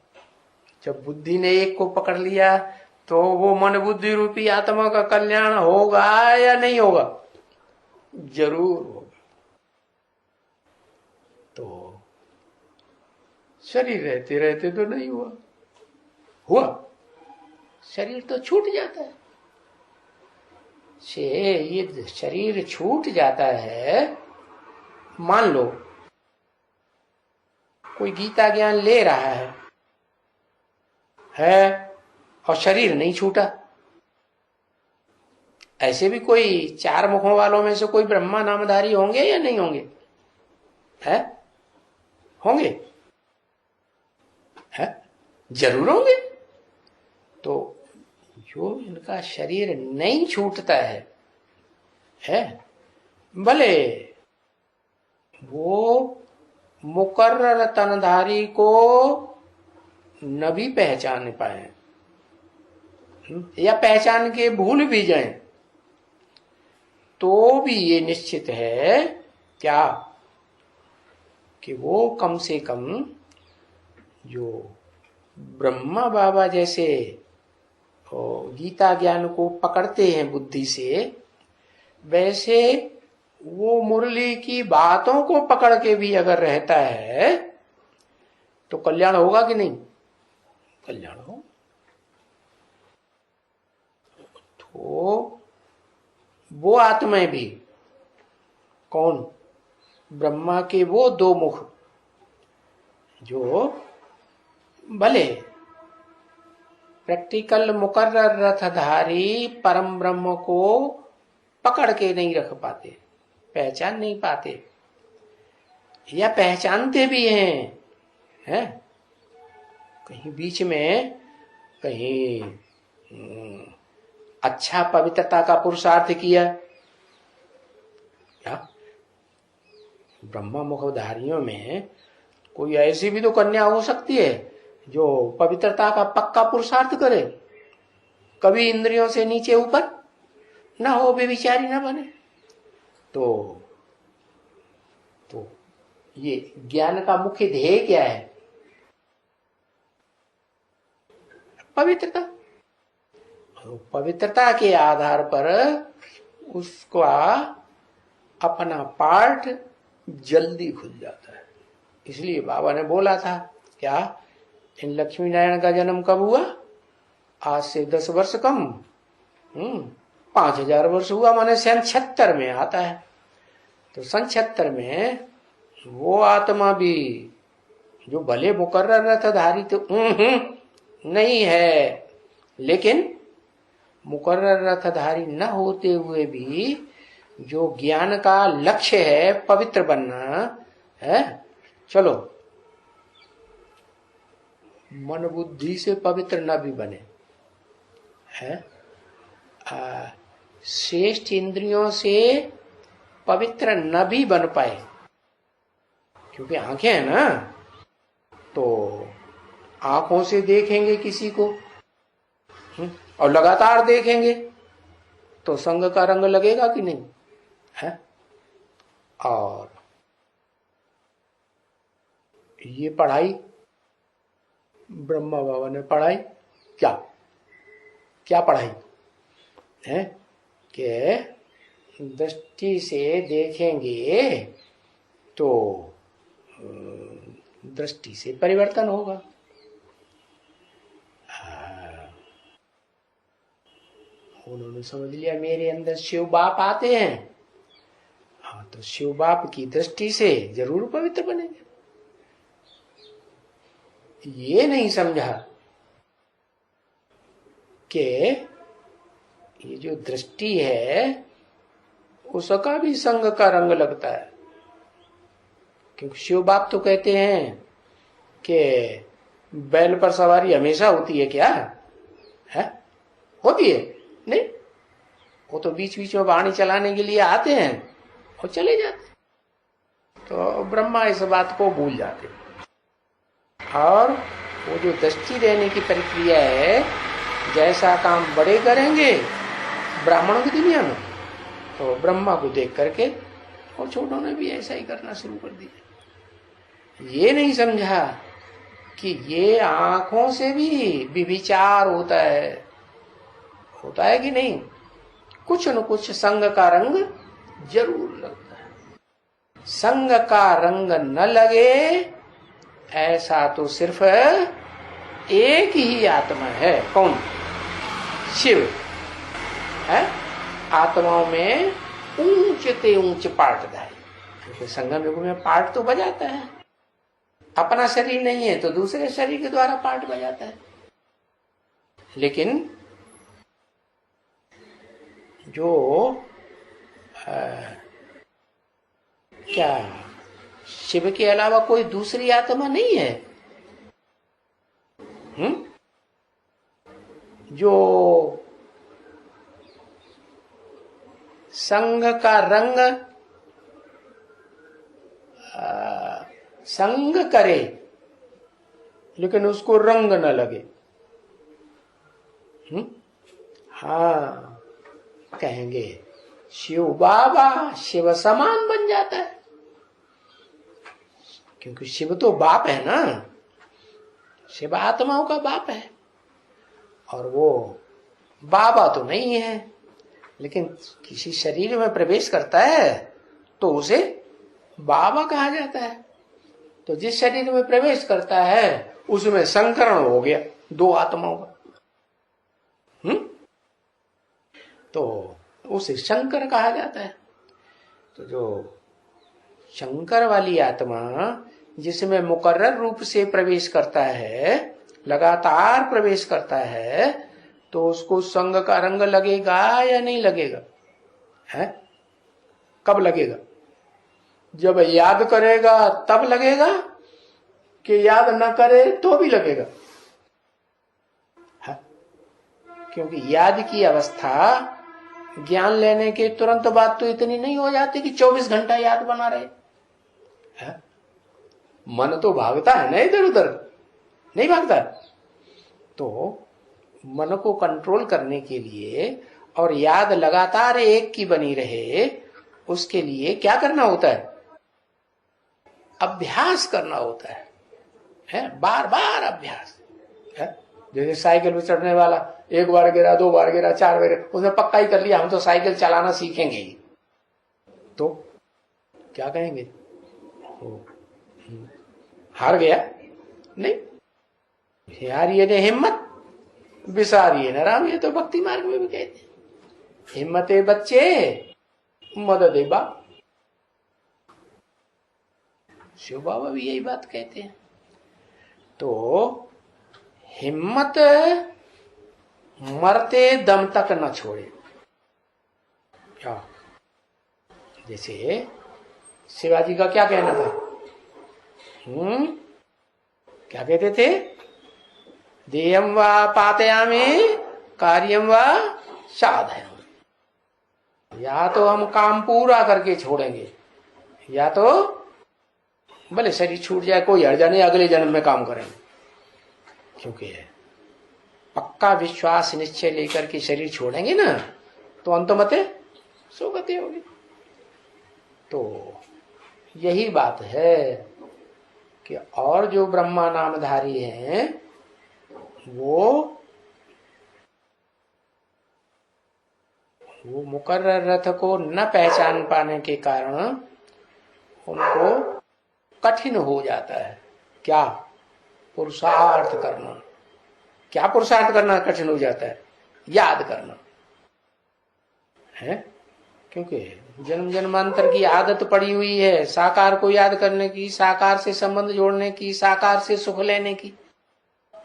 [SPEAKER 1] जब बुद्धि ने एक को पकड़ लिया तो वो मन बुद्धि रूपी आत्मा का कल्याण होगा या नहीं होगा? जरूर होगा। तो शरीर रहते रहते तो नहीं हुआ, हुआ शरीर तो छूट जाता है। ये शरीर छूट जाता है। मान लो कोई गीता ज्ञान ले रहा है और शरीर नहीं छूटा। ऐसे भी कोई 4 मुखों वालों में से कोई ब्रह्मा नामधारी होंगे या नहीं होंगे? है? होंगे, है? जरूर होंगे। तो जो इनका शरीर नहीं छूटता है भले वो मुकर्रर तनधारी को न भी पहचान पाए या पहचान के भूल भी जाएं, तो भी ये निश्चित है क्या कि वो कम से कम जो ब्रह्मा बाबा जैसे गीता ज्ञान को पकड़ते हैं बुद्धि से, वैसे वो मुरली की बातों को पकड़ के भी अगर रहता है तो कल्याण होगा कि नहीं? कल्याण हो। तो वो आत्माएं भी कौन? ब्रह्मा के वो 2 मुख जो भले प्रैक्टिकल मुकर्रर रथधारी परम ब्रह्म को पकड़ के नहीं रख पाते, पहचान नहीं पाते, या पहचानते भी हैं कहीं बीच में, कहीं अच्छा पवित्रता का पुरुषार्थ किया। क्या ब्रह्मा मुखधारियों में कोई ऐसी भी तो कन्या हो सकती है जो पवित्रता का पक्का पुरुषार्थ करे, कभी इंद्रियों से नीचे ऊपर ना हो, बेविचारी ना बने। तो ये ज्ञान का मुख्य ध्येय क्या है? पवित्रता। पवित्रता के आधार पर उसका अपना पार्ट जल्दी खुल जाता है। इसलिए बाबा ने बोला था क्या, इन लक्ष्मी नारायण का जन्म कब हुआ? आज से 10 वर्ष कम 5000 वर्ष हुआ, माने सन 76 में आता है। तो सन 76 में वो आत्मा भी जो भले मुकर्रर रथधारी तो नहीं है, लेकिन मुकर्रर रथधारी न होते हुए भी जो ज्ञान का लक्ष्य है पवित्र बनना है, चलो मन बुद्धि से पवित्र न भी बने है, श्रेष्ठ इंद्रियों से पवित्र न भी बन पाए, क्योंकि आंखें हैं ना, तो आंखों से देखेंगे किसी को और लगातार देखेंगे तो संग का रंग लगेगा कि नहीं है? और ये पढ़ाई ब्रह्मा बाबा ने पढ़ाई क्या पढ़ाई है कि दृष्टि से देखेंगे तो दृष्टि से परिवर्तन होगा। उन्होंने समझ लिया मेरे अंदर शिव बाप आते हैं, हाँ तो शिव बाप की दृष्टि से जरूर पवित्र बनेंगे। ये नहीं समझा कि ये जो दृष्टि है उसका भी संग का रंग लगता है, क्योंकि शिव बाप तो कहते हैं कि बैल पर सवारी हमेशा होती है। क्या है? होती है नहीं, वो तो बीच बीच में वाणी चलाने के लिए आते हैं और चले जाते। तो ब्रह्मा इस बात को भूल जाते, और वो जो दृष्टि देने की प्रक्रिया है, जैसा काम बड़े करेंगे ब्राह्मणों की दुनिया में, तो ब्रह्मा को देख करके और छोटों ने भी ऐसा ही करना शुरू कर दिया। ये नहीं समझा कि ये आंखों से भी विचार होता है कि नहीं, कुछ न कुछ संग का रंग जरूर लगता है। संग का रंग न लगे ऐसा तो सिर्फ एक ही आत्मा है। कौन? शिव है। आत्माओं में ऊंचते ऊंच पार्टदार, क्योंकि संगम युग में पार्ट तो बजाता है, अपना शरीर नहीं है तो दूसरे शरीर के द्वारा पार्ट बजाता है। लेकिन जो क्या शिव के अलावा कोई दूसरी आत्मा नहीं है? जो संग का रंग संग करे लेकिन उसको रंग न लगे। हाँ, कहेंगे शिव बाबा शिव समान बन जाता है, क्योंकि शिव तो बाप है ना, शिव आत्माओं का बाप है, और वो बाबा तो नहीं है, लेकिन किसी शरीर में प्रवेश करता है तो उसे बाबा कहा जाता है। तो जिस शरीर में प्रवेश करता है उसमें संकरण हो गया दो आत्माओं का, तो उसे शंकर कहा जाता है। तो जो शंकर वाली आत्मा जिसमें मुकर्रर रूप से प्रवेश करता है, लगातार प्रवेश करता है, तो उसको संग का रंग लगेगा या नहीं लगेगा? है? कब लगेगा? जब याद करेगा तब लगेगा, कि याद न करे तो भी लगेगा? है? क्योंकि याद की अवस्था ज्ञान लेने के तुरंत बाद तो इतनी नहीं हो जाती कि 24 घंटा याद बना रहे। है? मन तो भागता है ना इधर उधर, नहीं भागता? तो मन को कंट्रोल करने के लिए और याद लगातार एक की बनी रहे, उसके लिए क्या करना होता है? अभ्यास करना होता है? बार बार अभ्यास है। जैसे साइकिल पे चढ़ने वाला एक बार गिरा, दो बार गिरा, चार बार, उसने पक्का ही कर लिया हम तो साइकिल चलाना सीखेंगे ही, तो क्या कहेंगे? हार गया? नहीं, हारिए ने हिम्मत, विसारिए न राम, ये तो भक्ति मार्ग में भी कहते हैं। हिम्मते बच्चे मदद बाप। शिव बाबा भी यही बात कहते हैं। तो हिम्मत मरते दम तक न छोड़े। क्या? जैसे शिवाजी का क्या कहना था? क्या कहते थे? देयम वा पातयामि कार्यम वा साधयम। या तो हम काम पूरा करके छोड़ेंगे, या तो भले शरीर छूट जाए कोई हर्जा नहीं, अगले जन्म में काम करेंगे। क्योंकि पक्का विश्वास निश्चय लेकर के शरीर छोड़ेंगे ना, तो अंतमते सुगति होगी। तो यही बात है कि और जो ब्रह्मा नामधारी हैं वो मुकर्रर रथ को न पहचान पाने के कारण उनको कठिन हो जाता है। क्या? पुरुषार्थ करना। क्या पुरुषार्थ करना कठिन हो जाता है? याद करना है। क्योंकि जन्म जन्मांतर की आदत पड़ी हुई है साकार को याद करने की, साकार से संबंध जोड़ने की, साकार से सुख लेने की,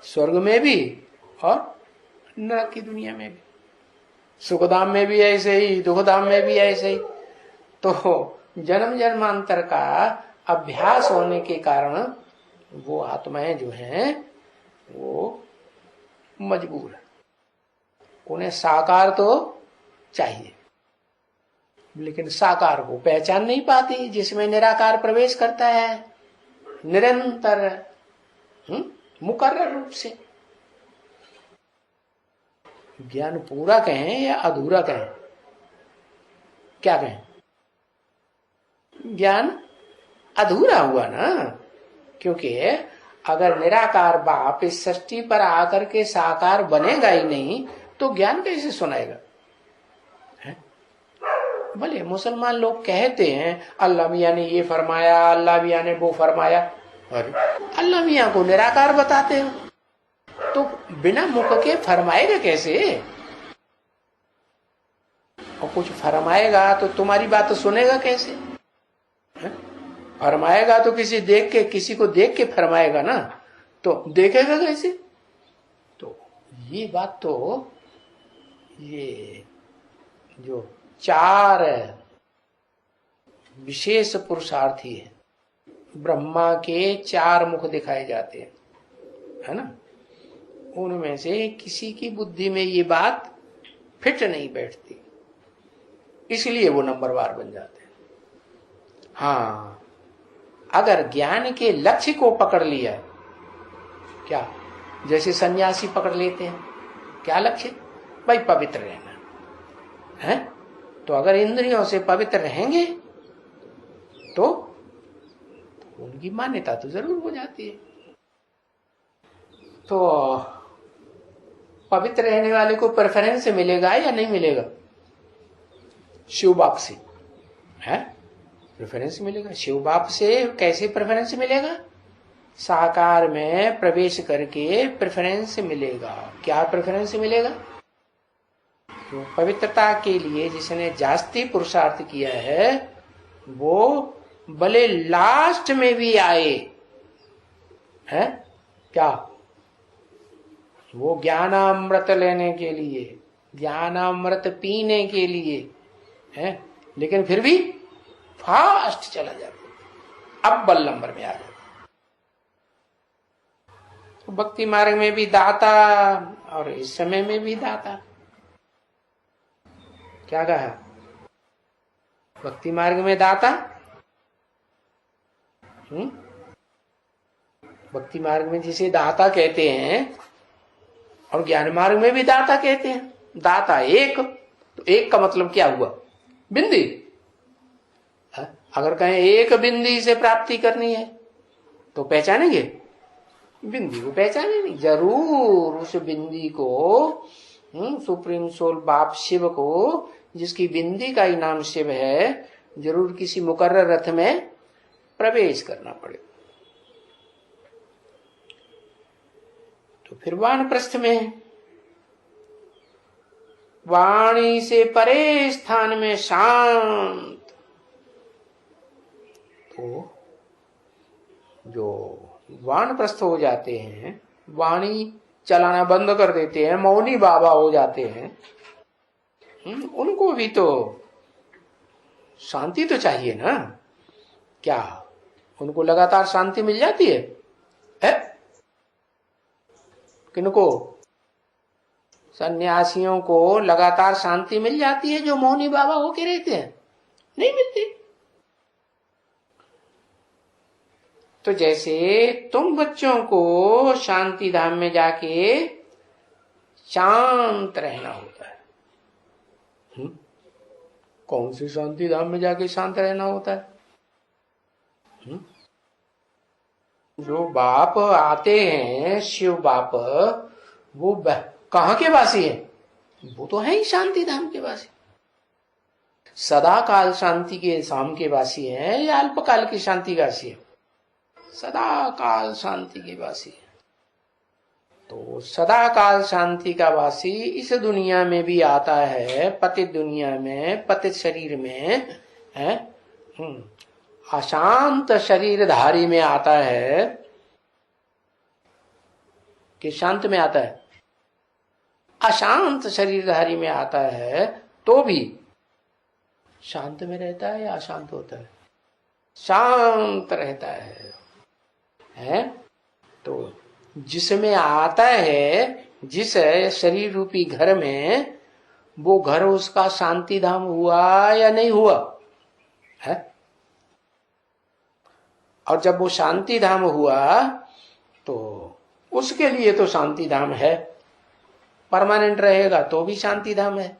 [SPEAKER 1] स्वर्ग में भी और नरक की दुनिया में भी। सुखधाम में भी ऐसे ही, दुखधाम में भी ऐसे ही। तो जन्म जन्मांतर का अभ्यास होने के कारण वो आत्माएं जो हैं वो मजबूर है, उन्हें साकार तो चाहिए, लेकिन साकार को पहचान नहीं पाती जिसमें निराकार प्रवेश करता है निरंतर मुकर्रर रूप से। ज्ञान पूरा कहें या अधूरा कहें? क्या कहें? ज्ञान अधूरा हुआ ना, क्योंकि अगर निराकार बाप इस सृष्टि पर आकर के साकार बनेगा ही नहीं तो ज्ञान कैसे सुनाएगा? भले मुसलमान लोग कहते हैं अल्लाह मियाँ ने ये फरमाया, अल्लाह मियाँ ने वो फरमाया, अरे अल्लाह मियाँ को निराकार बताते हो तो बिना मुख के फरमाएगा कैसे? और कुछ फरमाएगा तो तुम्हारी बात सुनेगा कैसे? फरमाएगा तो किसी को देख के फरमाएगा ना, तो देखेगा कैसे? तो ये बात तो ये जो 4 विशेष पुरुषार्थी है, ब्रह्मा के 4 मुख दिखाए जाते हैं, है ना, उनमें से किसी की बुद्धि में ये बात फिट नहीं बैठती, इसलिए वो नंबरवार बन जाते हैं। हाँ, अगर ज्ञान के लक्ष्य को पकड़ लिया, क्या जैसे सन्यासी पकड़ लेते हैं, क्या लक्ष्य? भाई पवित्र रहना है। तो अगर इंद्रियों से पवित्र रहेंगे तो उनकी मान्यता तो जरूर हो जाती है। तो पवित्र रहने वाले को प्रेफरेंस मिलेगा या नहीं मिलेगा? शिव बाप से है प्रेफरेंस मिलेगा। शिव बाप से कैसे प्रेफरेंस मिलेगा? साकार में प्रवेश करके प्रेफरेंस मिलेगा। क्या प्रेफरेंस मिलेगा? तो पवित्रता के लिए जिसने जास्ती पुरुषार्थ किया है वो भले लास्ट में भी आए, है क्या, वो ज्ञानामृत लेने के लिए, ज्ञानामृत पीने के लिए है, लेकिन फिर भी फास्ट चला जाता, अव्वल नंबर में आ जाता। तो भक्ति मार्ग में भी दाता और इस समय में भी दाता। क्या कहा? भक्ति मार्ग में दाता, भक्ति मार्ग में जिसे दाता कहते हैं और ज्ञान मार्ग में भी दाता कहते हैं। दाता एक, तो एक का मतलब क्या हुआ? बिंदी। अगर कहें एक बिंदी से प्राप्ति करनी है तो पहचानेंगे? बिंदी को पहचाने नहीं, जरूर उस बिंदी को, सुप्रीम सोल बाप शिव को, जिसकी बिंदी का ही नाम शिव है, जरूर किसी मुकर्रर रथ में प्रवेश करना पड़ेगा। तो फिर वानप्रस्थ में वाणी से परे स्थान में शांत, तो जो वानप्रस्थ हो जाते हैं, वाणी चलाना बंद कर देते हैं, मौनी बाबा हो जाते हैं, उनको भी तो शांति तो चाहिए ना। क्या उनको लगातार शांति मिल जाती है? किनको? सन्यासियों को लगातार शांति मिल जाती है जो मौनी बाबा होके रहते हैं? नहीं मिलती। तो जैसे तुम बच्चों को शांति धाम में जाके शांत रहना होता है, कौन सी शांति धाम में जाके शांत रहना होता है? जो बाप आते हैं, शिव बाप, वो कहाँ के वासी हैं? वो तो है ही शांति धाम के वासी। सदा काल शांति के धाम के वासी हैं या अल्पकाल की शांति का वासी है? सदा काल शांति के वासी। तो सदा काल शांति का वासी इस दुनिया में भी आता है, पतित दुनिया में, पतित शरीर में है, अशांत शरीरधारी में आता है कि शांत में आता है, अशांत शरीरधारी में आता है तो भी शांत में रहता है या अशांत होता है? शांत रहता है? तो जिसमें आता है, जिस शरीर रूपी घर में, वो घर उसका शांति धाम हुआ या नहीं हुआ है? और जब वो शांति धाम हुआ तो उसके लिए तो शांति धाम है, परमानेंट रहेगा तो भी शांति धाम है।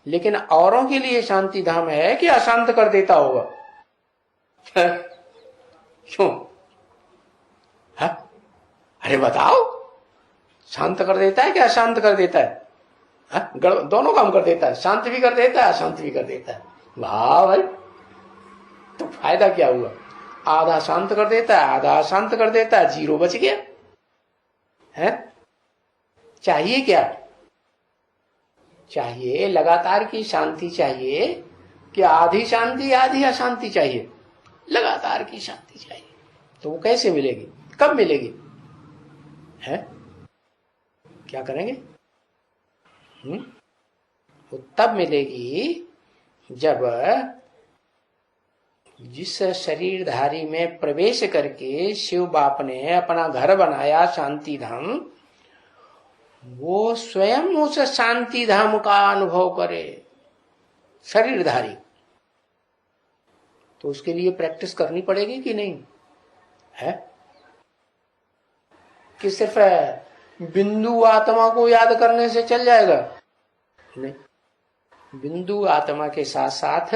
[SPEAKER 1] लेकिन औरों के लिए शांति धाम है कि अशांत कर देता होगा? क्यों? है? अरे बताओ, शांत कर देता है कि अशांत कर देता है? दोनों काम कर देता है, शांत भी कर देता है, अशांत भी कर देता है। वाह भाई, तो फायदा क्या हुआ? आधा शांत कर देता है, आधा अशांत कर देता है, जीरो बच गया है। चाहिए क्या? चाहिए लगातार की शांति चाहिए कि आधी शांति आधी अशांति चाहिए? लगातार की शांति चाहिए। तो वो कैसे मिलेगी, कब मिलेगी है? क्या करेंगे? वो तब मिलेगी जब जिस शरीरधारी में प्रवेश करके शिव बाप ने अपना घर बनाया शांति धाम, वो स्वयं उस शांति धाम का अनुभव करे शरीरधारी। तो उसके लिए प्रैक्टिस करनी पड़ेगी कि नहीं है? कि सिर्फ बिंदु आत्मा को याद करने से चल जाएगा? नहीं, बिंदु आत्मा के साथ साथ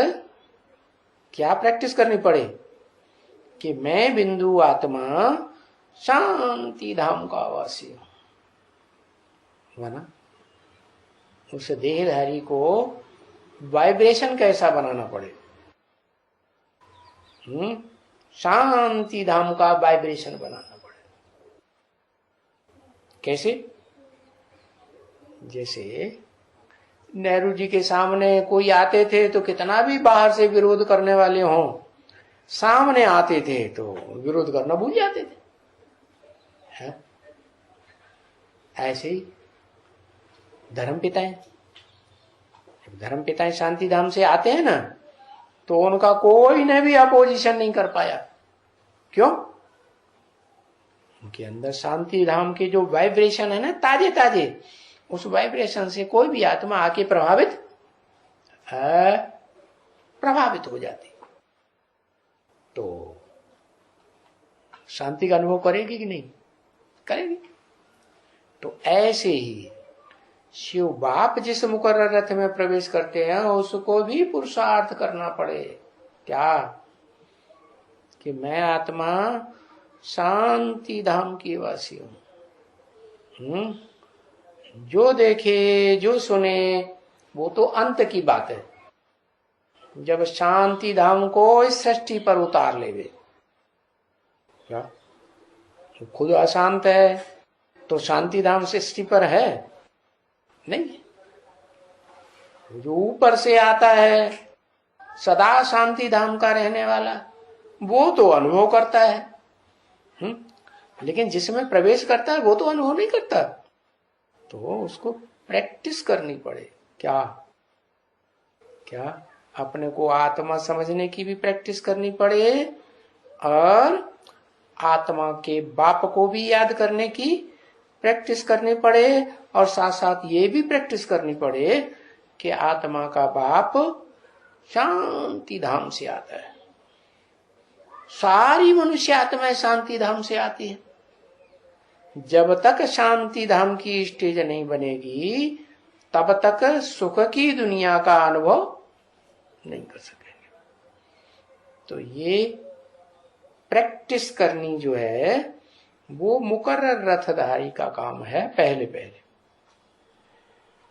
[SPEAKER 1] क्या प्रैक्टिस करनी पड़े कि मैं बिंदु आत्मा शांति धाम का वासी हूं, ना? उस देहधारी को वाइब्रेशन कैसा बनाना पड़े? शांति धाम का वाइब्रेशन बनाना पड़े। कैसे? जैसे नेहरू जी के सामने कोई आते थे तो कितना भी बाहर से विरोध करने वाले हों, सामने आते थे तो विरोध करना भूल जाते थे है? ऐसे ही धर्मपिताएं, धर्मपिताएं शांति धाम से आते हैं ना, तो उनका कोई ने भी अपोजिशन नहीं कर पाया। क्यों? उनके अंदर शांति धाम के जो वाइब्रेशन है ना, ताजे ताजे, उस वाइब्रेशन से कोई भी आत्मा आके प्रभावित हो जाती, तो शांति का अनुभव करेगी कि नहीं? करेगी। तो ऐसे ही शिव बाप जिस मुकर्रर रथ में प्रवेश करते हैं, उसको भी पुरुषार्थ करना पड़े। क्या? कि मैं आत्मा शांति धाम की वासी हूं। जो देखे जो सुने वो तो अंत की बात है, जब शांति धाम को इस सृष्टि पर उतार लेवे। क्या खुद अशांत है तो शांति धाम सृष्टि पर है? नहीं। जो ऊपर से आता है सदा शांति धाम का रहने वाला, वो तो अनुभव करता है। लेकिन जिसमें प्रवेश करता है वो तो अनुभव नहीं करता। तो उसको प्रैक्टिस करनी पड़े। क्या? अपने को आत्मा समझने की भी प्रैक्टिस करनी पड़े, और आत्मा के बाप को भी याद करने की प्रैक्टिस करनी पड़े, और साथ साथ ये भी प्रैक्टिस करनी पड़े कि आत्मा का बाप शांति धाम से आता है। सारी मनुष्य आत्माएं शांति धाम से आती है। जब तक शांति धाम की स्टेज नहीं बनेगी, तब तक सुख की दुनिया का अनुभव नहीं कर सकेंगे। तो ये प्रैक्टिस करनी जो है वो मुकर्रर रथधारी का काम है। पहले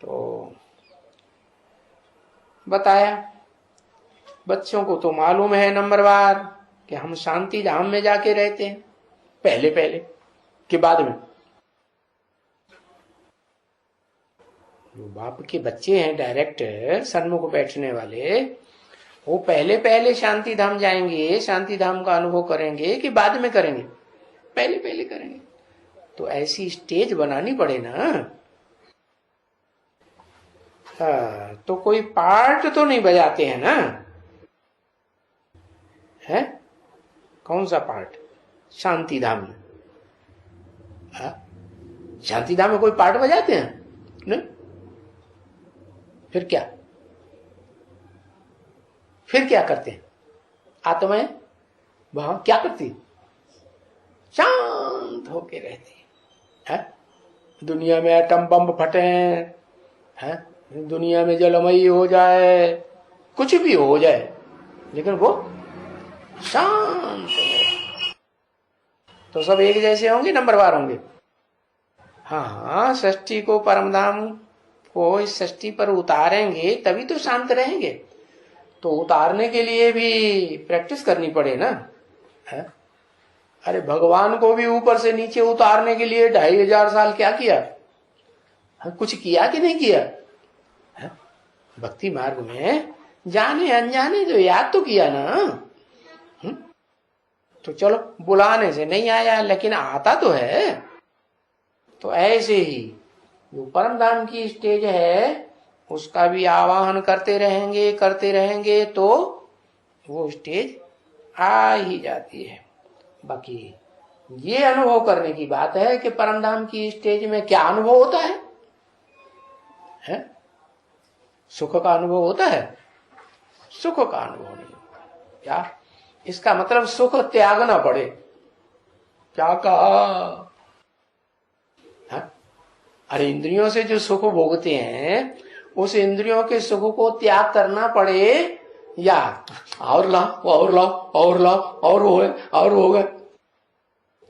[SPEAKER 1] तो बताया, बच्चों को तो मालूम है नंबरवार कि हम शांति धाम में जाके रहते हैं पहले पहले कि बाद में। जो बाप के बच्चे हैं डायरेक्ट सन्मुख बैठने वाले, वो पहले पहले शांति धाम जाएंगे, शांति धाम का अनुभव करेंगे कि बाद में करेंगे? पहले पहले करेंगे। तो ऐसी स्टेज बनानी पड़े ना। तो कोई पार्ट तो नहीं बजाते हैं ना, है? कौन सा पार्ट? शांति धाम में। शांति धाम में कोई पार्ट बजाते हैं? नहीं। फिर क्या? फिर क्या करते हैं? आत्माएं वहां क्या करती? शांत होके रहती है। दुनिया में एटम बम फटे हैं, दुनिया में जलमयी हो जाए, कुछ भी हो जाए, लेकिन वो शांत है। तो सब एक जैसे होंगे, नंबरवार होंगे? हाँ, सृष्टि को, परमधाम को इस सृष्टि पर उतारेंगे तभी तो शांत रहेंगे। तो उतारने के लिए भी प्रैक्टिस करनी पड़े ना, है? अरे भगवान को भी ऊपर से नीचे उतारने के लिए 2500 साल क्या किया? कुछ किया कि नहीं किया? है? भक्ति मार्ग में जाने अनजाने तो याद तो किया ना। तो चलो, बुलाने से नहीं आया लेकिन आता तो है। तो ऐसे ही जो परम धाम की स्टेज है उसका भी आवाहन करते रहेंगे तो वो स्टेज आ ही जाती है। बाकी ये अनुभव करने की बात है कि परम धाम की स्टेज में क्या अनुभव होता है? सुख का अनुभव होता है? सुख का अनुभव नहीं क्या? इसका मतलब सुख त्यागना पड़े। क्या कहा? अरे इंद्रियों से जो सुख भोगते हैं उस इंद्रियों के सुख को त्याग करना पड़े, या और लाओ और लाओ और लाओ और हो गए,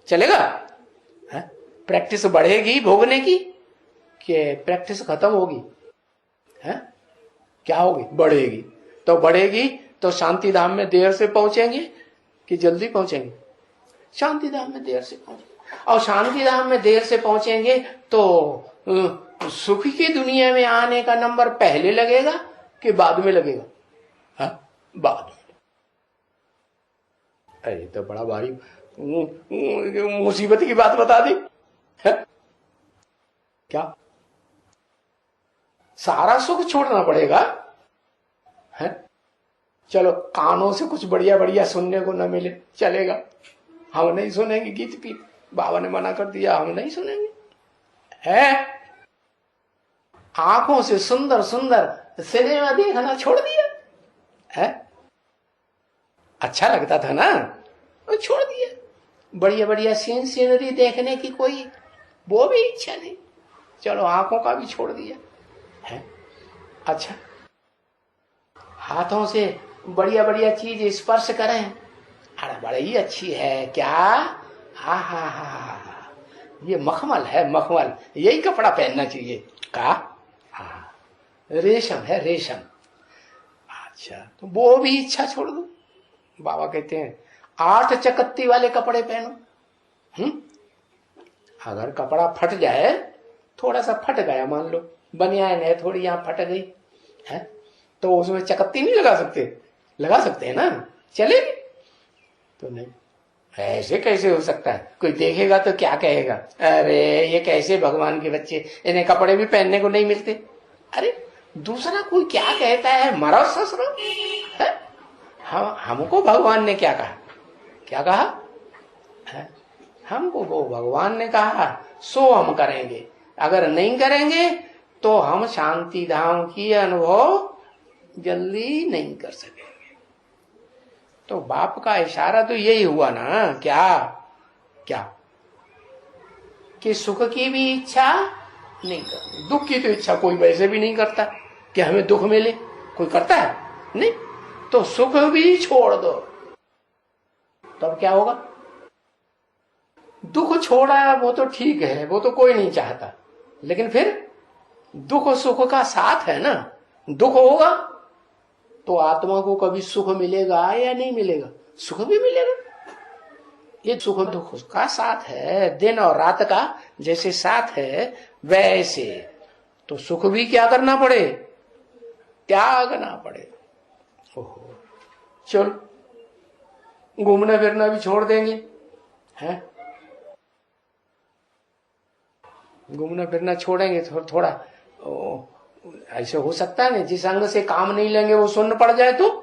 [SPEAKER 1] चलेगा? प्रैक्टिस बढ़ेगी भोगने की कि प्रैक्टिस खत्म होगी? क्या होगी? बढ़ेगी। तो बढ़ेगी तो शांति धाम में देर से पहुंचेंगे कि जल्दी पहुंचेंगे? शांति धाम में देर से पहुंचेंगे। और शांति धाम में देर से पहुंचेंगे तो सुख की दुनिया में आने का नंबर पहले लगेगा कि बाद में लगेगा? बाद में। अरे तो बड़ा भारी मुसीबत की बात बता दी है? क्या सारा सुख छोड़ना पड़ेगा? है? चलो, कानों से कुछ बढ़िया बढ़िया सुनने को न मिले चलेगा, हम नहीं सुनेंगे गीत पीत, बाबा ने मना कर दिया, हम नहीं सुनेंगे। है? आंखों से सुंदर सुंदर सिनेमा देखना छोड़ दिया है? अच्छा लगता था ना, वो छोड़ दिया। बढ़िया बढ़िया सीनरी देखने की कोई वो भी इच्छा नहीं, चलो आंखों का भी छोड़ दिया है। अच्छा, हाथों से बढ़िया बढ़िया चीज स्पर्श करें, अरे बड़ी अच्छी है क्या? हा हा हा, ये मखमल है, मखमल, यही कपड़ा पहनना चाहिए का? हाँ, रेशम है, रेशम। अच्छा, तो वो भी इच्छा छोड़ दो। बाबा कहते हैं 8 चकत्ती वाले कपड़े पहनो। अगर कपड़ा फट जाए, थोड़ा सा फट गया, मान लो बनियान है, थोड़ी यहां फट गई है, तो उसमें चकत्ती नहीं लगा सकते? लगा सकते हैं ना, चलेगी? तो नहीं। ऐसे कैसे हो सकता है? कोई देखेगा तो क्या कहेगा? अरे ये कैसे भगवान के बच्चे, इन्हें कपड़े भी पहनने को नहीं मिलते। अरे दूसरा कोई क्या कहता है, मरो ससुरो है? हमको भगवान ने क्या कहा? क्या कहा है? हमको वो भगवान ने कहा सो हम करेंगे, अगर नहीं करेंगे तो हम शांति धाम की अनुभव जल्दी नहीं कर सकेंगे। तो बाप का इशारा तो यही हुआ ना, क्या क्या कि सुख की भी इच्छा नहीं करनी, दुख की तो इच्छा कोई वैसे भी नहीं करता कि हमें दुख मिले, कोई करता है? नहीं। तो सुख भी छोड़ दो, तब क्या होगा? दुख छोड़ा वो तो ठीक है, वो तो कोई नहीं चाहता, लेकिन फिर दुख सुख का साथ है ना। दुख होगा तो आत्मा को कभी सुख मिलेगा या नहीं मिलेगा? सुख भी मिलेगा। ये सुख दुख का साथ है, दिन और रात का जैसे साथ है वैसे तो सुख भी क्या करना पड़े, त्यागना पड़े। ओहो, चलो घूमना फिरना भी छोड़ देंगे, हैं? घूमना फिरना छोड़ेंगे थोड़ा ऐसे हो सकता है ना, जिस अंग से काम नहीं लेंगे वो सुन्न पड़ जाए तो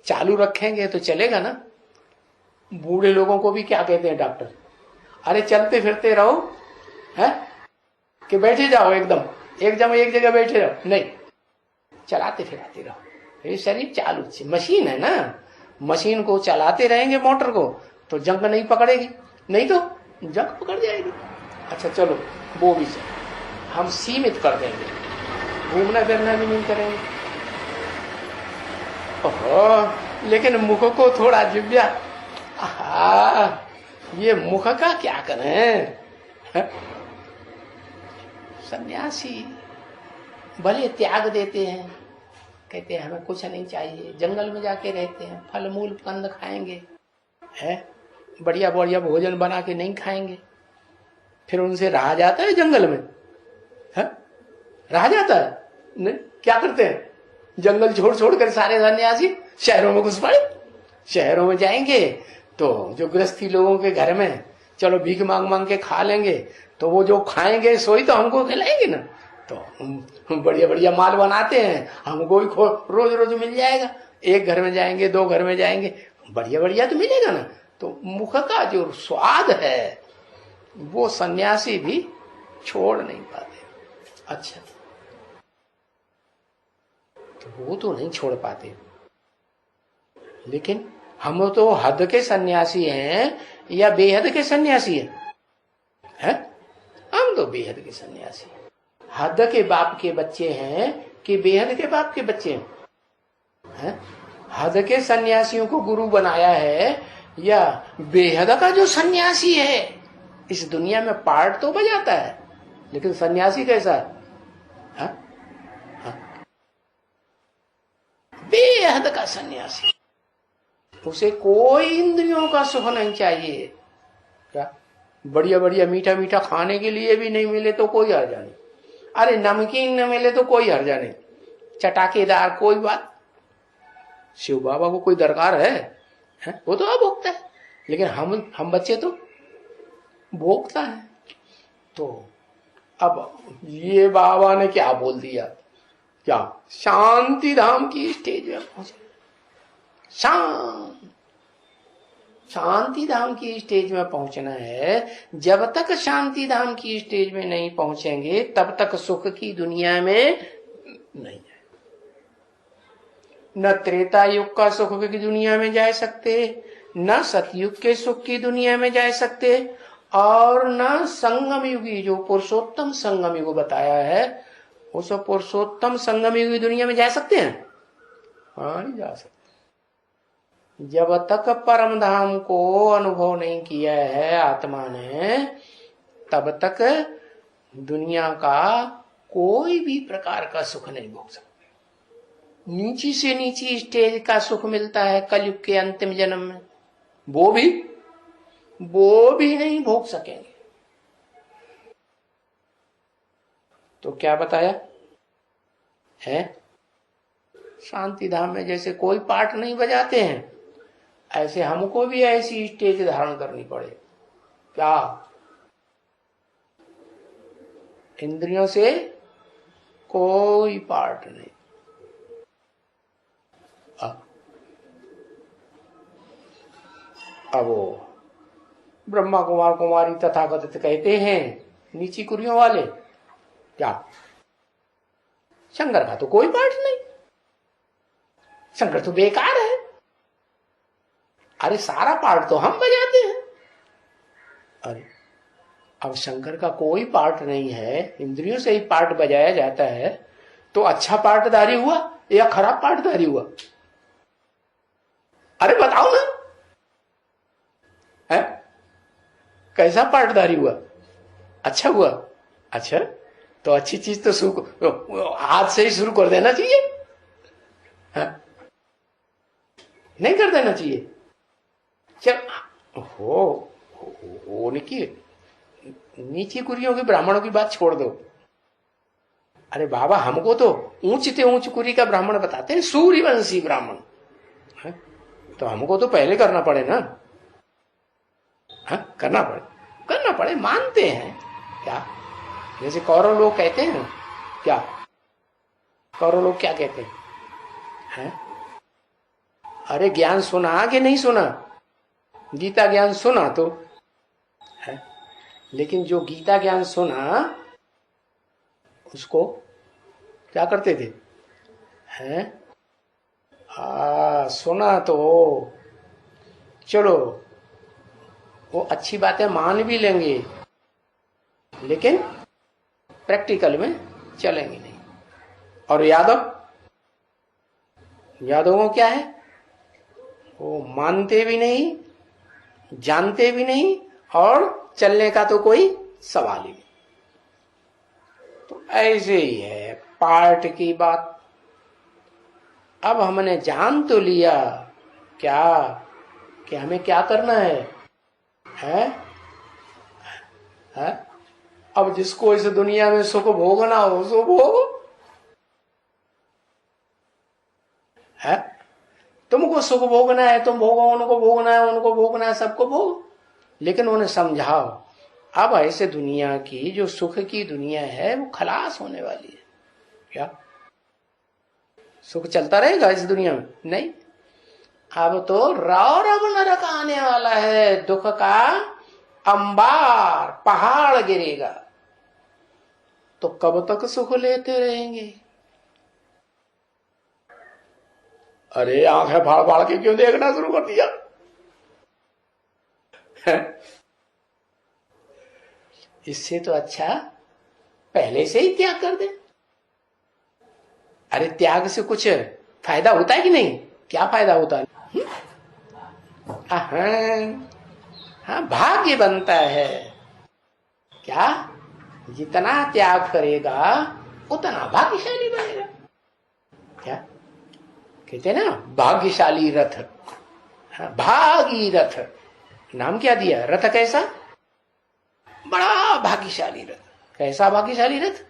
[SPEAKER 1] चालू रखेंगे तो चलेगा ना। बूढ़े लोगों को भी क्या कहते हैं डॉक्टर, अरे चलते फिरते रहो, है कि बैठे जाओ एकदम एक जगह बैठे रहो, नहीं चलाते फिराते रहो। ये शरीर चालू मशीन है ना, मशीन को चलाते रहेंगे मोटर को तो जंग नहीं पकड़ेगी, नहीं तो जंग पकड़ जाएगी। अच्छा चलो वो भी हम सीमित कर देंगे, घूमना फिरना भी नहीं करेंगे। ओहो, लेकिन मुख को थोड़ा जिव्या, ये मुख का क्या करें। सन्यासी भले त्याग देते हैं, कहते हैं हमें कुछ नहीं चाहिए, जंगल में जाके रहते हैं, फल मूल कंद खाएंगे, है बढ़िया बढ़िया भोजन बना के नहीं खाएंगे, फिर उनसे रहा जाता है जंगल में, है रहा जाता है नहीं, क्या करते हैं जंगल छोड़ छोड़ कर सारे सन्यासी शहरों में घुस पड़े। शहरों में जाएंगे तो जो गृहस्थी लोगों के घर में चलो भीख मांग मांग के खा लेंगे, तो वो जो खाएंगे सोई तो हमको खिलाएंगे ना, तो बढ़िया बढ़िया माल बनाते हैं, हमको भी रोज रोज मिल जाएगा। एक घर में जाएंगे, दो घर में जाएंगे, बढ़िया बढ़िया तो मिलेगा ना। तो मुख का जो स्वाद है वो सन्यासी भी छोड़ नहीं पाते। अच्छा तो वो तो नहीं छोड़ पाते, लेकिन हम तो हद के सन्यासी हैं या बेहद के सन्यासी हैं? हम तो बेहद के सन्यासी, हद के बाप के बच्चे हैं कि बेहद के बाप के बच्चे हैं? हद के सन्यासियों को गुरु बनाया है या बेहद का जो सन्यासी है। इस दुनिया में पार्ट तो बजाता है, लेकिन सन्यासी कैसा है? बेहद का सन्यासी, उसे कोई इंद्रियों का सुख नहीं चाहिए। क्या बढ़िया बढ़िया मीठा मीठा खाने के लिए भी नहीं मिले तो कोई हर्जा नहीं, अरे नमकीन न मिले तो कोई हर्जा नहीं, चटाकेदार कोई बात। शिव बाबा को कोई दरकार है? वो तो अभोक्ता है, लेकिन हम बच्चे तो भोगता है। तो अब ये बाबा ने क्या बोल दिया, क्या शांति धाम की स्टेज में पहुंचे, शांति धाम की स्टेज में पहुंचना है। जब तक शांति धाम की स्टेज में नहीं पहुंचेंगे तब तक सुख की दुनिया में नहीं है। न त्रेता युग का सुख की दुनिया में जा सकते, न सतयुग के सुख की दुनिया में जा सकते, और न संगम युगी जो पुरुषोत्तम संगम युग बताया है उस पुरुषोत्तम संगम युग की दुनिया में जा सकते हैं? हाँ नहीं जा सकते। जब तक परम धाम को अनुभव नहीं किया है आत्मा ने, तब तक दुनिया का कोई भी प्रकार का सुख नहीं भोग सकते। नीची से नीची स्टेज का सुख मिलता है कलयुग के अंतिम जन्म में, वो भी नहीं भोग सकेंगे। तो क्या बताया है? शांति धाम में जैसे कोई पार्ट नहीं बजाते हैं, ऐसे हमको भी ऐसी स्टेज धारण करनी पड़े। क्या इंद्रियों से कोई पार्ट नहीं। अब वो ब्रह्मा कुमार कुमारी तथाकथित कहते हैं नीची कुरियों वाले, क्या शंकर का तो कोई पार्ट नहीं, शंकर तो बेकार है। अरे सारा पार्ट तो हम बजाते हैं। अरे अब शंकर का कोई पार्ट नहीं है, इंद्रियों से ही पार्ट बजाया जाता है, तो अच्छा पार्टधारी हुआ या खराब पार्टधारी हुआ? अरे बताओ ना, है कैसा पार्टधारी हुआ? अच्छा हुआ? अच्छा तो अच्छी चीज तो शुरू आज से ही शुरू कर देना चाहिए। नहीं कर देना चाहिए। चल हो निकी, नीची कुरियों की ब्राह्मणों की बात छोड़ दो। अरे बाबा, हमको तो ऊंच से ऊंच कुरी का ब्राह्मण बताते हैं, सूर्यवंशी ब्राह्मण है? तो हमको तो पहले करना पड़े ना। करना पड़े, मानते हैं क्या? जैसे कौरव लोग कहते हैं क्या, कौरव लोग क्या कहते हैं? अरे ज्ञान सुना कि नहीं सुना? गीता ज्ञान सुना तो है, लेकिन जो गीता ज्ञान सुना उसको क्या करते थे? हैं? सुना तो चलो वो अच्छी बातें मान भी लेंगे, लेकिन प्रैक्टिकल में चलेंगे नहीं। और यादव को क्या है? वो मानते भी नहीं, जानते भी नहीं, और चलने का तो कोई सवाल ही नहीं। तो ऐसे ही है पार्ट की बात। अब हमने जान तो लिया क्या कि हमें क्या करना है? अब जिसको इस दुनिया में सुख भोगना हो सो भोग है। तुमको सुख भोगना है तुम भोगो, उनको भोगना है सबको भोग, लेकिन उन्हें समझाओ अब ऐसे दुनिया की जो सुख की दुनिया है वो खलास होने वाली है। क्या सुख चलता रहेगा इस दुनिया में? नहीं, अब तो रौरव नरक आने वाला है, दुख का अंबार पहाड़ गिरेगा। तो कब तक सुख लेते रहेंगे? अरे आंखें फाड़ फाड़ के क्यों देखना शुरू कर दिया? इससे तो अच्छा पहले से ही त्याग कर दे। अरे त्याग से कुछ फायदा होता है कि नहीं? क्या फायदा होता है? हाँ, भाग्य बनता है। क्या? जितना त्याग करेगा उतना भाग्यशाली बनेगा। क्या कहते हैं ना, भाग्यशाली रथ। भागीरथ नाम क्या दिया? रथ कैसा? बड़ा भाग्यशाली रथ। कैसा भाग्यशाली रथ?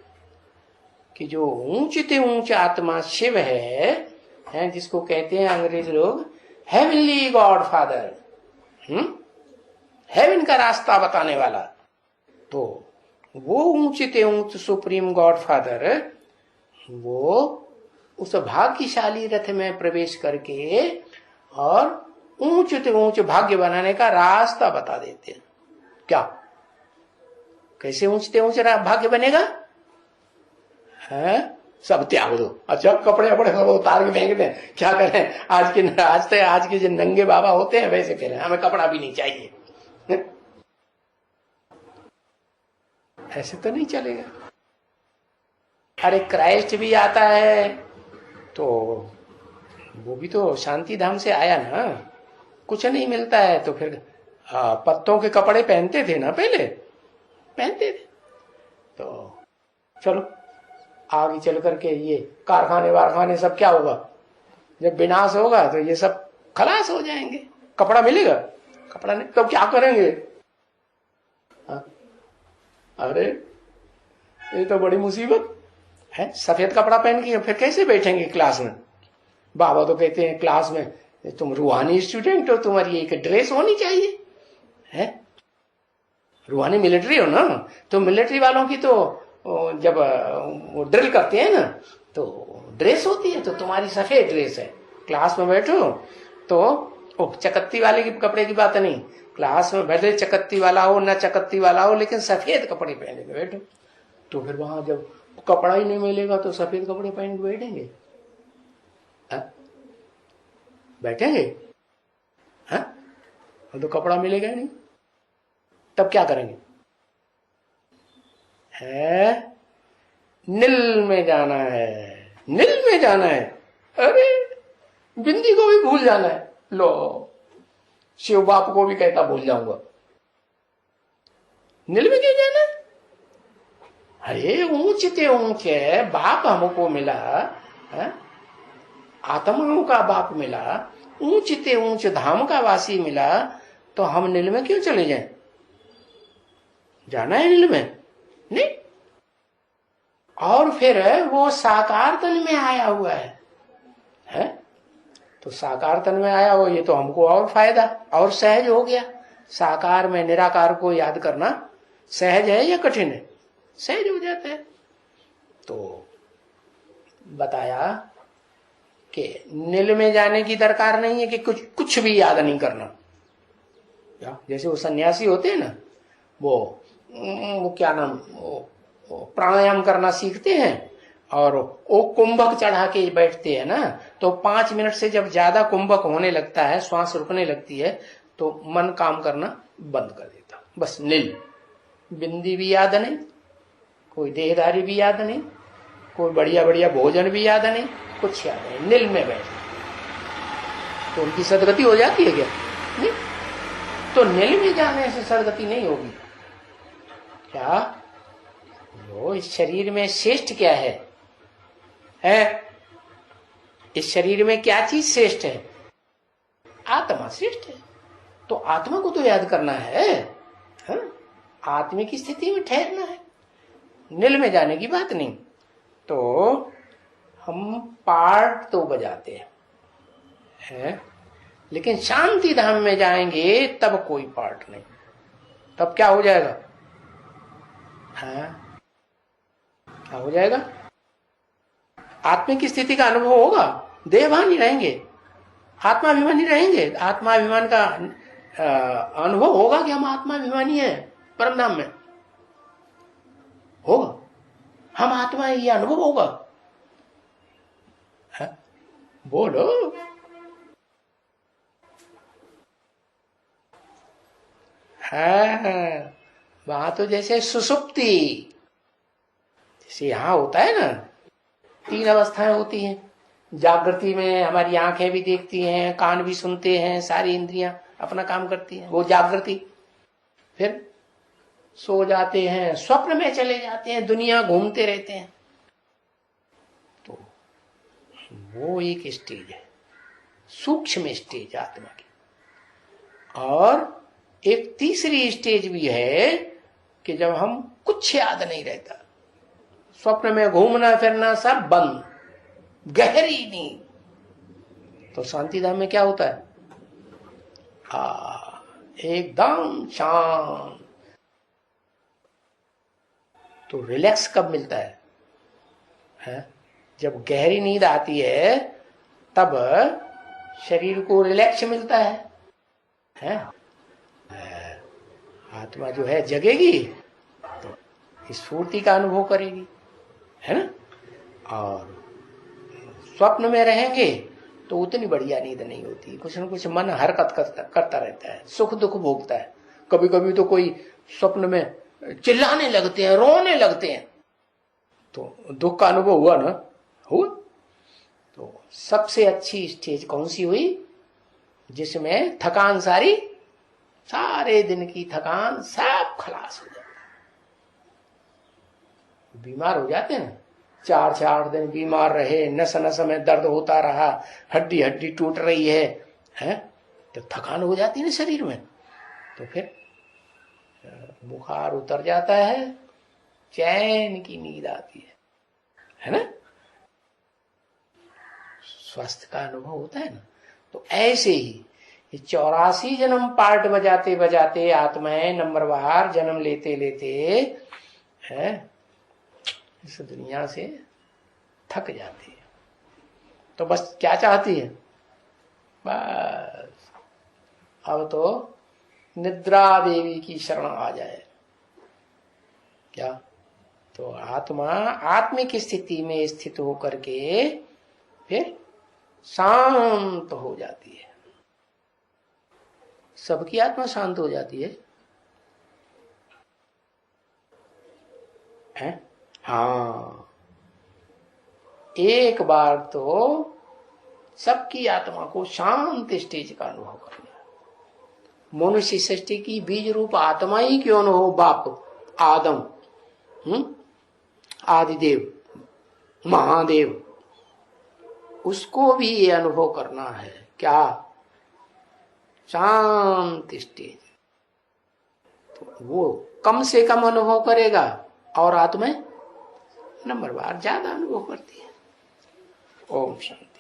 [SPEAKER 1] कि जो ऊंचे ऊंचे आत्मा शिव है, जिसको कहते हैं अंग्रेज लोग हेवनली गॉड फादर, हेवन का रास्ता बताने वाला। तो वो ऊंचे ऊंच सुप्रीम गॉड फादर, वो उस भाग्यशाली रथ में प्रवेश करके और ऊंचे ऊंचे भाग्य बनाने का रास्ता बता देते हैं। क्या? कैसे ऊंचे ऊंचे भाग्य बनेगा? है सब त्याग दो। अच्छा, कपड़े वपड़े सब उतार के फेंक दें, क्या करें? आज के जो नंगे बाबा होते हैं वैसे कह रहे हैं हमें कपड़ा भी नहीं चाहिए। ऐसे तो नहीं चलेगा। अरे क्राइस्ट भी आता है तो वो भी तो शांति धाम से आया ना, कुछ नहीं मिलता है तो फिर पत्तों के कपड़े पहनते थे ना, पहले पहनते थे। तो चलो आगे चल करके ये कारखाने वारखाने सब क्या होगा? जब विनाश होगा तो ये सब खलास हो जाएंगे। कपड़ा मिलेगा? कपड़ा नहीं तो क्या करेंगे? अरे ये तो बड़ी मुसीबत है। सफेद कपड़ा पहन के फिर कैसे बैठेंगे क्लास में? बाबा तो कहते हैं क्लास में तुम रूहानी स्टूडेंट हो, तुम्हारी एक ड्रेस होनी चाहिए है। रूहानी मिलिट्री हो ना, तो मिलिट्री वालों की तो जब वो ड्रिल करते हैं ना तो ड्रेस होती है, तो तुम्हारी सफेद ड्रेस है। क्लास में बैठो तो चकत्ती वाले की कपड़े की बात नहीं, क्लास में बैठे चकत्ती वाला हो ना चकत्ती वाला हो, लेकिन सफेद कपड़े पहने के बैठो। तो फिर वहां जब कपड़ा ही नहीं मिलेगा तो सफेद कपड़े पहन के बैठेंगे? बैठेंगे? तो कपड़ा मिलेगा ही नहीं, तब क्या करेंगे? है नील में जाना है, नील में जाना है। अरे बिंदी को भी भूल जाना है। लो, शिव बाप को भी कहता भूल जाऊंगा। नील में क्यों जाना? अरे ऊंचे बाप हमको मिला है? आत्माओं का बाप मिला, ऊंचते ऊंच धाम का वासी मिला तो हम नील में क्यों चले जाएं? जाना है नील में? नहीं। और फिर वो साकार तन में आया हुआ है? तो साकार तन में आया हो, ये तो हमको और फायदा और सहज हो गया। साकार में निराकार को याद करना सहज है या कठिन है? सहज हो जाता है। तो बताया कि नील में जाने की दरकार नहीं है कि कुछ भी याद नहीं करना। जैसे वो सन्यासी होते हैं ना, वो क्या नाम, वो प्राणायाम करना सीखते हैं और वो कुंभक चढ़ा के बैठते हैं ना, तो 5 मिनट से जब ज्यादा कुंभक होने लगता है, श्वास रुकने लगती है, तो मन काम करना बंद कर देता। बस नील, बिंदी भी याद नहीं, कोई देहधारी भी याद नहीं, कोई बढ़िया बढ़िया भोजन भी याद नहीं, कुछ याद नहीं, नील में बैठ। तो उनकी सदगति हो जाती है क्या? नहीं। तो नील में जाने से सदगति नहीं होगी क्या? वो इस शरीर में श्रेष्ठ क्या है? इस शरीर में क्या चीज श्रेष्ठ है? आत्मा श्रेष्ठ है। तो आत्मा को तो याद करना है, आत्मा की स्थिति में ठहरना है, नील में जाने की बात नहीं। तो हम पार्ट तो बजाते हैं, लेकिन शांति धाम में जाएंगे तब कोई पार्ट नहीं। तब क्या हो जाएगा? क्या हो जाएगा? आत्मा की स्थिति का अनुभव होगा, देहभानी रहेंगे, आत्माभिमानी रहेंगे। आत्माभिमान का अनुभव होगा कि हम आत्माभिमानी हैं, परम धाम में होगा, हम आत्मा है, ये अनुभव होगा। बोलो। वहां तो जैसे सुसुप्ति, जैसे यहां होता है ना, 3 अवस्थाएं होती हैं। जागृति में हमारी आंखें भी देखती हैं, कान भी सुनते हैं, सारी इंद्रियां अपना काम करती हैं, वो जागृति। फिर सो जाते हैं, स्वप्न में चले जाते हैं, दुनिया घूमते रहते हैं। तो वो एक स्टेज है, सूक्ष्म स्टेज आत्मा की। और एक तीसरी स्टेज भी है कि जब हम कुछ याद नहीं रहता, स्वप्न में घूमना फिरना सब बंद, गहरी नींद। तो शांति धाम में क्या होता है? एकदम शांत। तो रिलैक्स कब मिलता है? जब गहरी नींद आती है तब शरीर को रिलैक्स मिलता है? आत्मा जो है जगेगी तो स्फूर्ति का अनुभव करेगी, है ना। और स्वप्न में रहेंगे तो उतनी बढ़िया नींद नहीं होती, कुछ न कुछ मन हरकत करता रहता है, सुख दुख भोगता है। कभी कभी तो कोई स्वप्न में चिल्लाने लगते हैं, रोने लगते हैं, तो दुख का अनुभव हुआ ना, हुआ। तो सबसे अच्छी स्टेज कौन सी हुई? जिसमें थकान सारे दिन की थकान सब खलास हो जाती। बीमार हो जाते हैं, 4 दिन बीमार रहे, नस नस में दर्द होता रहा, हड्डी हड्डी टूट रही है? तो थकान हो जाती है ना शरीर में, तो फिर बुखार उतर जाता है, चैन की नींद आती है ना, स्वास्थ्य का अनुभव होता है ना। तो ऐसे ही 84 जन्म पार्ट बजाते बजाते आत्माएं नंबरवार जन्म लेते लेते है इस दुनिया से थक जाती है। तो बस क्या चाहती है? बस अब तो निद्रा देवी की शरण आ जाए। क्या? तो आत्मा आत्मिक स्थिति में स्थित होकर के फिर शांत हो जाती है। सबकी आत्मा शांत हो जाती है? हाँ, एक बार तो सबकी आत्मा को शांत स्टेज का अनुभव करना। मनुष्य सृष्टि की बीज रूप आत्मा ही क्यों न हो, बाप आदम, आदिदेव, महादेव, उसको भी ये अनुभव करना है। क्या? शांति स्टेज, तो वो कम से कम अनुभव करेगा और आत्मा नंबर बार ज्यादा अनुभव करती है। ओम शांति।